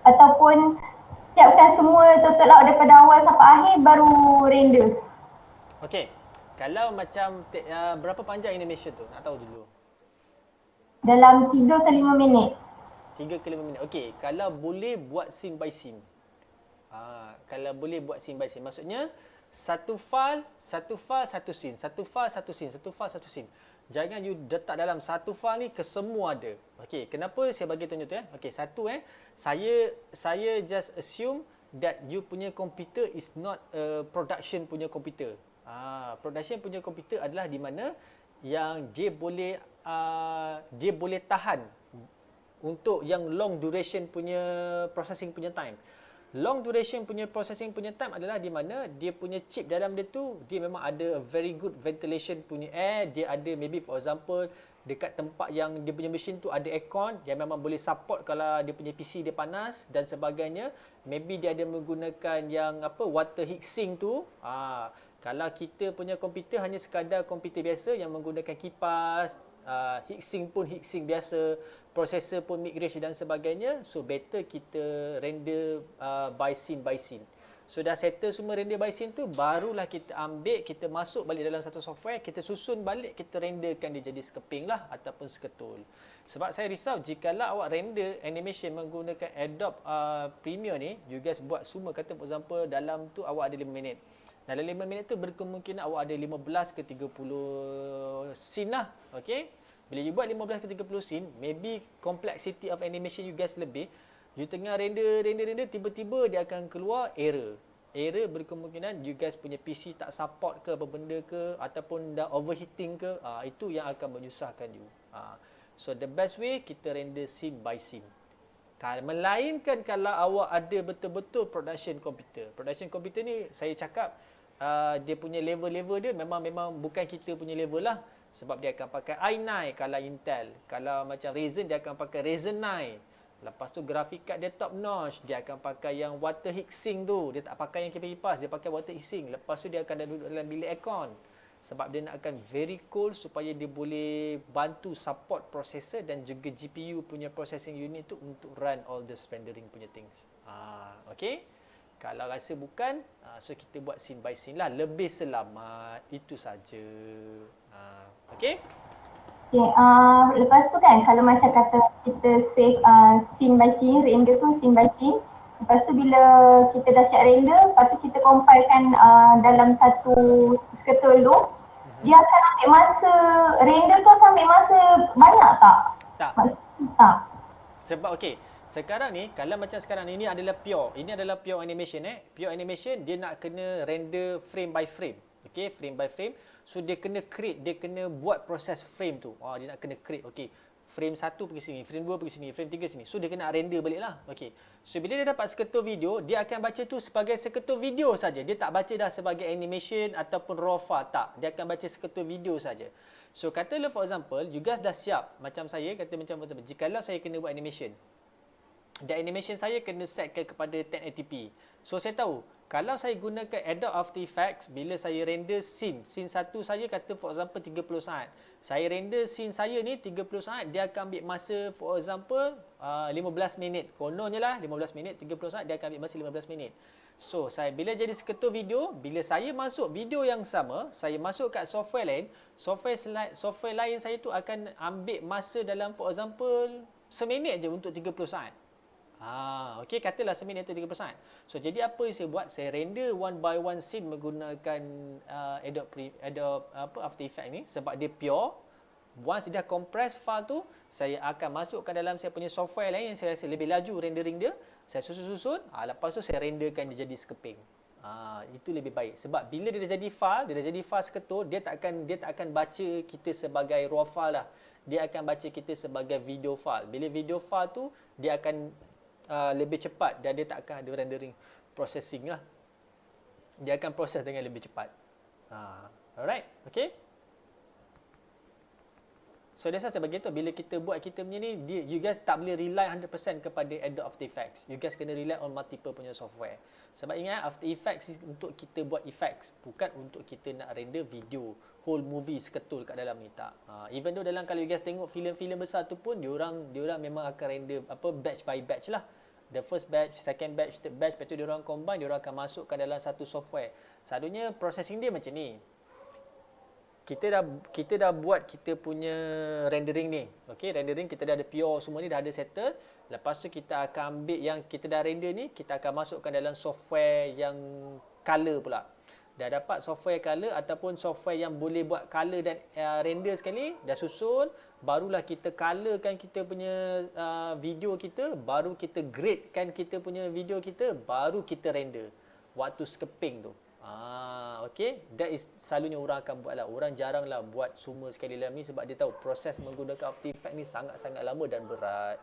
ataupun siapkan semua total out daripada awal sampai akhir baru render. Okay. Kalau macam berapa panjang animation tu? Nak tahu dulu. Dalam 3 ke 5 minit. 3 ke 5 minit. Okey, kalau boleh buat scene by scene. Kalau boleh buat scene by scene. Maksudnya satu file, satu scene. Satu file, satu scene. Satu file, satu scene. Jangan you letak dalam satu file ni ke semua ada. Okey, kenapa saya bagi tunjuk tu Okey, satu saya just assume that you punya komputer is not a production punya komputer. Production punya komputer adalah di mana yang dia boleh tahan untuk yang long duration punya processing punya time. Long duration punya processing punya time adalah di mana dia punya chip dalam dia tu, dia memang ada a very good ventilation punya air, dia ada maybe for example dekat tempat yang dia punya mesin tu ada aircon yang memang boleh support kalau dia punya PC dia panas dan sebagainya. Maybe dia ada menggunakan yang water heat sink tu. Kalau kita punya komputer hanya sekadar komputer biasa yang menggunakan kipas, heat sink pun heat sink biasa, processor pun mid-range dan sebagainya, so better kita render by scene by scene. So dah settle semua render by scene tu, barulah kita ambil, kita masuk balik dalam satu software, kita susun balik, kita renderkan dia jadi sekeping lah ataupun seketul. Sebab saya risau jikalau awak render animation menggunakan Adobe Premiere ni, you guys buat semua, kata for example dalam tu awak ada 5 minit. Dalam 5 minit tu berkemungkinan awak ada 15 ke 30 scene lah. Okay? Bila you buat 15 ke 30 scene, maybe complexity of animation you guys lebih. You tengah render, tiba-tiba dia akan keluar error. Error berkemungkinan you guys punya PC tak support ke apa benda ke, ataupun dah overheating ke. Itu yang akan menyusahkan you. So the best way, kita render scene by scene. Melainkan kalau awak ada betul-betul production computer. Production computer ni saya cakap dia punya level-level dia memang bukan kita punya level lah. Sebab dia akan pakai i9 kalau Intel. Kalau macam Ryzen dia akan pakai Ryzen 9. Lepas tu grafik card dia top notch. Dia akan pakai yang water heat sink tu. Dia tak pakai yang kipas, dia pakai water heat sink. Lepas tu dia akan duduk dalam bilik aircon. Sebab dia nak akan very cold supaya dia boleh bantu support processor dan juga GPU punya processing unit tu untuk run all this rendering punya things. Okay? Kalau rasa bukan, so kita buat scene by scene lah. Lebih selamat. Itu saja. Okay? Okay, lepas tu kan kalau macam kata kita save scene by scene, render tu scene by scene. Lepas tu bila kita dah siap render, lepas tu kita compilekan dalam satu sketul tu, dia akan ambil masa, render tu akan ambil masa banyak tak? Tak. Tak. Sebab okay, sekarang ni, kalau macam sekarang ni, ini adalah pure animation Pure animation, dia nak kena render frame by frame. Okay, frame by frame. So dia kena create, dia kena buat proses frame tu. Dia nak kena create, okay. Frame 1 pergi sini, frame 2 pergi sini, frame 3 sini. So dia kena render balik lah. Okay. So bila dia dapat seketul video, dia akan baca tu sebagai seketul video saja. Dia tak baca dah sebagai animation ataupun raw file. Tak. Dia akan baca seketul video saja. So katalah for example, you guys dah siap. Macam saya, kata macam jikalau saya kena buat animation. dan animation saya kena setkan kepada 1080p. So saya tahu kalau saya gunakan Adobe After Effects, bila saya render scene satu saya kata for example 30 saat. Saya render scene saya ni 30 saat, dia akan ambil masa for example 15 minit. Kononnya lah 15 minit, 30 saat dia akan ambil masa 15 minit. So saya bila jadi seketul video, bila saya masuk video yang sama, saya masuk kat software lain, software lain saya tu akan ambil masa dalam for example seminit je untuk 30 saat. Okey, katalah seminit tu 30 saat. So jadi apa yang saya buat? Saya render one by one scene menggunakan Adobe After Effects ni sebab dia pure. Once dia compress file tu, saya akan masukkan dalam saya punya software lain yang saya rasa lebih laju rendering dia. Saya susun-susun, lepas tu saya renderkan dia jadi sekeping. Itu lebih baik sebab bila dia dah jadi file seketul, dia tak akan baca kita sebagai raw file dah. Dia akan baca kita sebagai video file. Bila video file tu dia akan lebih cepat dan dia tak akan ada rendering processing lah. Dia akan proses dengan lebih cepat. Alright, okay. So that's why saya bagi tahu bila kita buat kita punya ni, you guys tak boleh rely 100% kepada Adobe After Effects. You guys kena rely on multiple punya software. Sebab ingat After Effects untuk kita buat effects, bukan untuk kita nak render video whole movie seketul kat dalam ni, tak. Even though dalam kalau you guys tengok filem-filem besar tu pun diorang memang akan render batch by batch lah. The first batch, second batch, third batch, lepas tu diorang combine, diorang akan masukkan dalam satu software. Selalunya processing dia macam ni. Kita dah buat kita punya rendering ni. Okey, rendering kita dah ada pure semua ni, dah ada settle. Lepas tu kita akan ambil yang kita dah render ni, kita akan masukkan dalam software yang color pula. Dah dapat software color ataupun software yang boleh buat color dan render sekali, dah susun, barulah kita colorkan kita punya video kita, baru kita gradekan kita punya video kita, baru kita render waktu sekeping tu. Okay, that is selalunya orang akan buat lah. Orang jarang lah buat semua sekali dalam ni sebab dia tahu proses menggunakan After Effects ni sangat-sangat lama dan berat.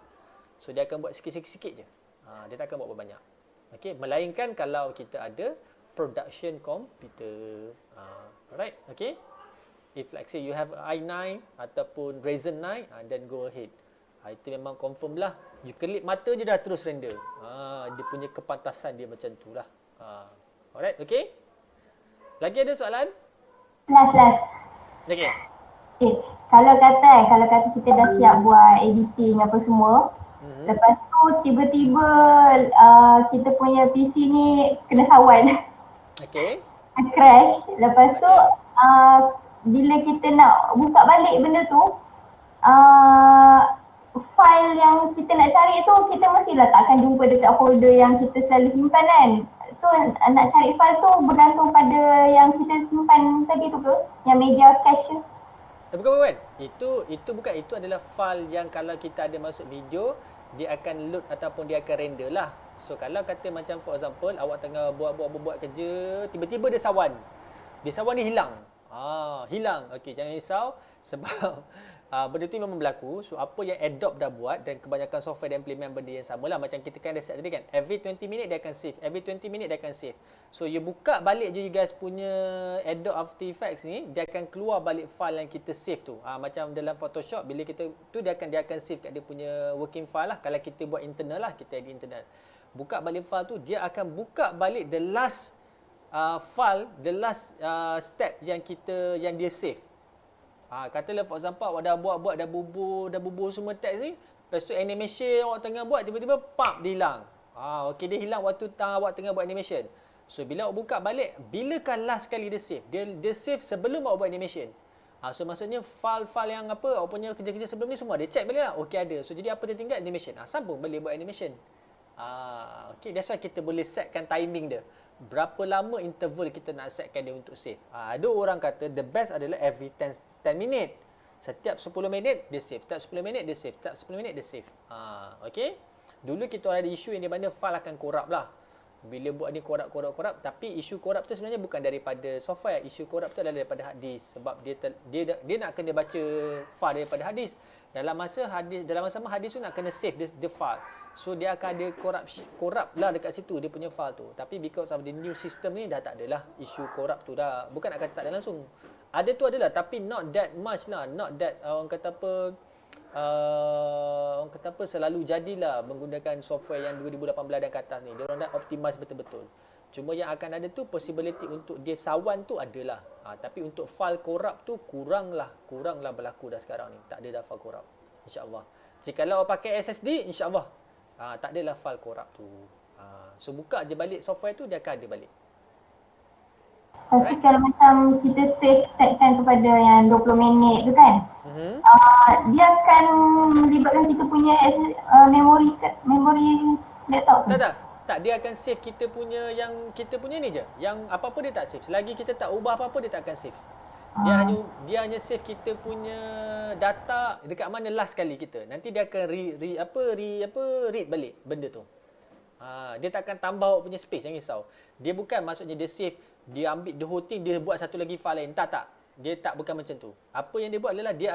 So dia akan buat sikit-sikit je. Dia tak akan buat banyak. Okay, melainkan kalau kita ada production computer. Alright, okay. If like say you have i9 ataupun Ryzen 9, then go ahead. Itu memang confirm lah. You kelip mata je dah terus render. Dia punya kepantasan dia macam tu lah. Alright, okay. Lagi ada soalan? Last. Okay. Kalau kata kita dah siap buat editing apa semua, lepas tu tiba-tiba kita punya PC ni kena sawan. Okay. Crash. Lepas tu bila kita nak buka balik benda tu, file yang kita nak cari tu kita mestilah tak akan jumpa dekat folder yang kita selalu simpan kan. So nak cari file tu bergantung pada yang kita simpan tadi tu ke? Yang media cache tu? Bukan. Itu bukan. Itu adalah file yang kalau kita ada masuk video, dia akan load ataupun dia akan render lah. So kalau kata macam for example, awak tengah buat kerja, tiba-tiba dia sawan. Dia sawan ni hilang. Hilang. Okey, jangan risau sebab benda tu memang berlaku. So apa yang Adobe dah buat dan kebanyakan software dia implement benda yang sama lah. Macam kita kan dah set tadi kan, every 20 minit dia akan save, every 20 minit dia akan save. So you buka balik je you guys punya Adobe After Effects ni, dia akan keluar balik file yang kita save tu. Macam dalam Photoshop, bila kita tu dia akan save kat dia punya working file lah. Kalau kita buat internal lah, kita edit internal, buka balik file tu, dia akan buka balik the last file, the last step yang dia save. Katalah for example awak dah buat dah bubur semua teks ni, lepas tu animation awak tengah buat, tiba-tiba dia hilang. Okey, dia hilang waktu awak tengah buat animation. So bila awak buka balik, bilakah last kali dia save? Dia save sebelum awak buat animation. So maksudnya file-file yang awak punya kerja-kerja sebelum ni semua dia check balik lah. Okey, ada. So jadi apa dia tinggal? Animation. Sambung balik buat animation. Okay, that's why kita boleh setkan timing dia. Berapa lama interval kita nak setkan dia untuk save. Ada orang kata the best adalah every 10 minit. Setiap 10 minit dia save. Setiap 10 minit dia save. Setiap 10 minit dia save. Okay. Dulu kita ada isu yang di mana file akan korup lah. Bila buat ni korup. Tapi isu korup tu sebenarnya bukan daripada software. Isu korup tu adalah daripada hard disk. Sebab dia nak kena baca file daripada hard disk. Dalam masa hard disk tu nak kena save the file. So dia akan ada korup lah dekat situ dia punya file tu. Tapi because of the new system ni dah tak adalah isu korup tu dah. Bukan nak kata tak ada langsung. Ada tu adalah, tapi not that much lah. Not that orang kata apa, orang kata apa, selalu jadilah menggunakan software yang 2018 dan ke atas ni. Dia orang dah optimize betul-betul. Cuma yang akan ada tu possibility untuk dia sawan tu adalah. Tapi untuk file corrupt tu kuranglah berlaku dah sekarang ni. Tak ada dah file corrupt. InsyaAllah. Jikalau pakai SSD, insyaAllah tak adalah file corrupt tu. So buka je balik software tu, dia akan ada balik. Lepas tu kalau macam kita save setkan kepada yang 20 minit tu kan, dia akan melibatkan kita punya memori laptop tu. Tak, dia akan save kita punya yang kita punya ni je. Yang apa-apa dia tak save. Selagi kita tak ubah apa-apa, dia tak akan save. Dia hanya save kita punya data dekat mana last kali kita. Nanti dia akan read balik benda tu. Dia tak akan tambah awak punya space, jangan risau. Dia bukan maksudnya dia save, dia ambil the whole thing, dia buat satu lagi file lain. Tak. Dia tak, bukan macam tu. Apa yang dia buat adalah dia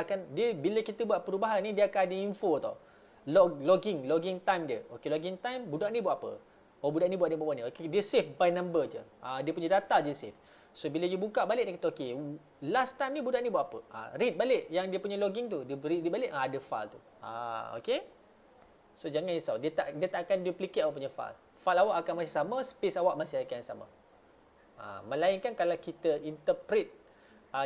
bila kita buat perubahan ni, dia akan ada info tau. Logging time dia. Okey, logging time, budak ni buat apa? Oh, budak ni buat ni. Okey, dia save by number je. Dia punya data je save. So bila you buka balik, dia kata okey, last time ni budak ni buat apa? Read balik yang dia punya logging tu. Dia read balik, ada file tu. Okey. So jangan risau, dia tak akan duplicate awak punya file. File awak akan masih sama, space awak masih akan sama. Melainkan kalau kita interpret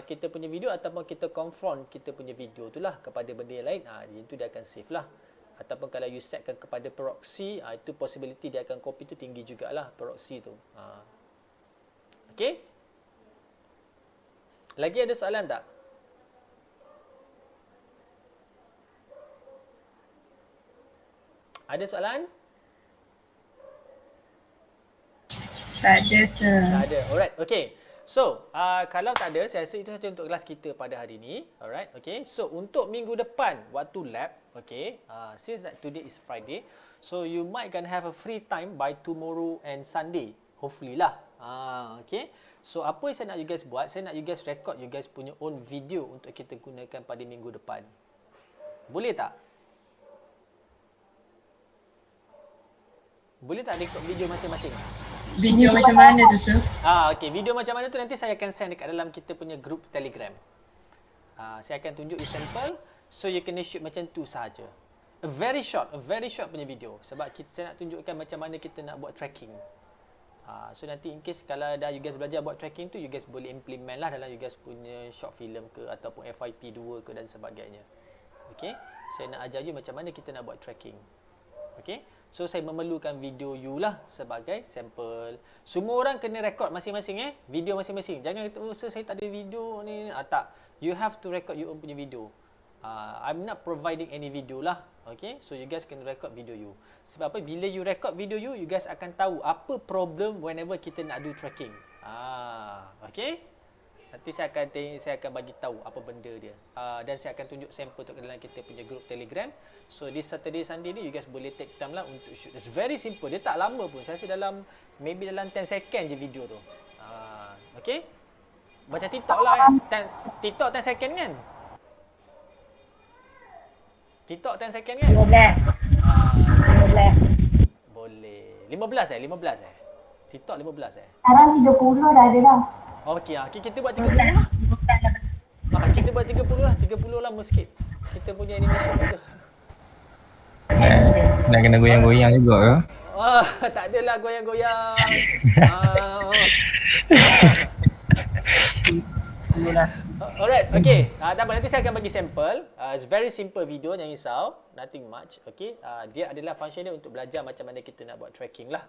kita punya video ataupun kita confront kita punya video tu lah kepada benda yang lain, itu dia akan save lah. Ataupun kalau you setkan kepada proxy, itu possibility dia akan copy tu tinggi jugalah proxy tu. Okey? Lagi ada soalan tak? Ada soalan? Tak ada, sir. Tak ada. Alright, okay. So, kalau tak ada, saya rasa itu sahaja untuk kelas kita pada hari ini. Alright, okay. So, untuk minggu depan, waktu lab, okay, since that today is Friday, so you might can have a free time by tomorrow and Sunday. Hopefully lah. Okay. So, apa yang saya nak you guys buat, saya nak you guys record you guys punya own video untuk kita gunakan pada minggu depan. Boleh tak? Boleh tak record video masing-masing? Video macam mana tu, sir? Okey, video macam mana tu nanti saya akan send dekat dalam kita punya group Telegram. Saya akan tunjuk you sample, so you kena shoot macam tu sahaja. A very short punya video sebab saya nak tunjukkan macam mana kita nak buat tracking. So nanti in case kalau dah you guys belajar buat tracking tu, you guys boleh implement lah dalam you guys punya short film ke ataupun FYP 2 ke dan sebagainya. Okey, saya nak ajar you macam mana kita nak buat tracking. Okey. So saya memerlukan video you lah sebagai sampel. Semua orang kena record masing-masing video masing-masing. Jangan kata oh saya tak ada video ni. Tak. You have to record your own punya video. I'm not providing any video lah. Okay. So you guys kena record video you. Sebab apa? Bila you record video you, you guys akan tahu apa problem whenever kita nak do tracking. Okay. Nanti saya akan bagi tahu apa benda dia. Dan saya akan tunjuk sampel untuk dalam kita punya group Telegram. So di Saturday Sunday ni you guys boleh take time lah untuk shoot. It's very simple. Dia tak lama pun. Saya rasa maybe dalam 10 second je video tu. Okay? Macam TikTok lah kan. TikTok 10 second kan? TikTok 10 second kan? Boleh. 15 TikTok 15 Sekarang 30 dah ada dah. Okey, kita buat 30 lah. Kita buat 30 lah. 30 lama sikit. Kita punya animation tu. Nak kena goyang-goyang juga ke? Tak adalah goyang-goyang. Alright, okay. Tak apa, nanti saya akan bagi sampel. It's very simple video, jangan risau. Nothing much, okay. Dia adalah function dia untuk belajar macam mana kita nak buat tracking lah.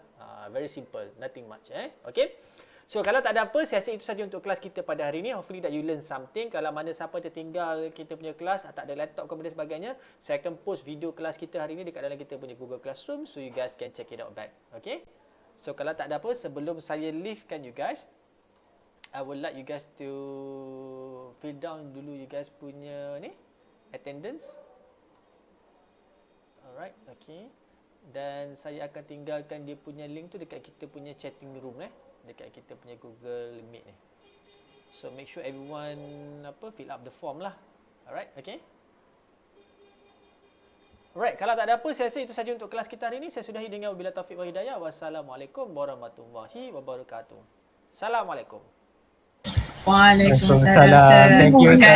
Very simple, nothing much, okay. So kalau tak ada apa, saya rasa itu saja untuk kelas kita pada hari ini. Hopefully that you learn something. Kalau mana siapa tertinggal kita punya kelas, tak ada laptop kemudian sebagainya, saya akan post video kelas kita hari ini dekat dalam kita punya Google Classroom, so you guys can check it out back. Okay. So kalau tak ada apa, sebelum saya leave kan you guys, I would like you guys to fill down dulu you guys punya ni attendance. Alright, okay. Dan saya akan tinggalkan dia punya link tu dekat kita punya chatting room dekat kita punya Google Meet ni. So make sure everyone fill up the form lah. Alright, okay. Alright, kalau tak ada apa, saya rasa itu saja untuk kelas kita hari ini. Saya sudahi dengan wabillahi taufiq wal hidayah. Wassalamualaikum warahmatullahi wabarakatuh. Assalamualaikum. Waalaikumsalam. Thank you, sir.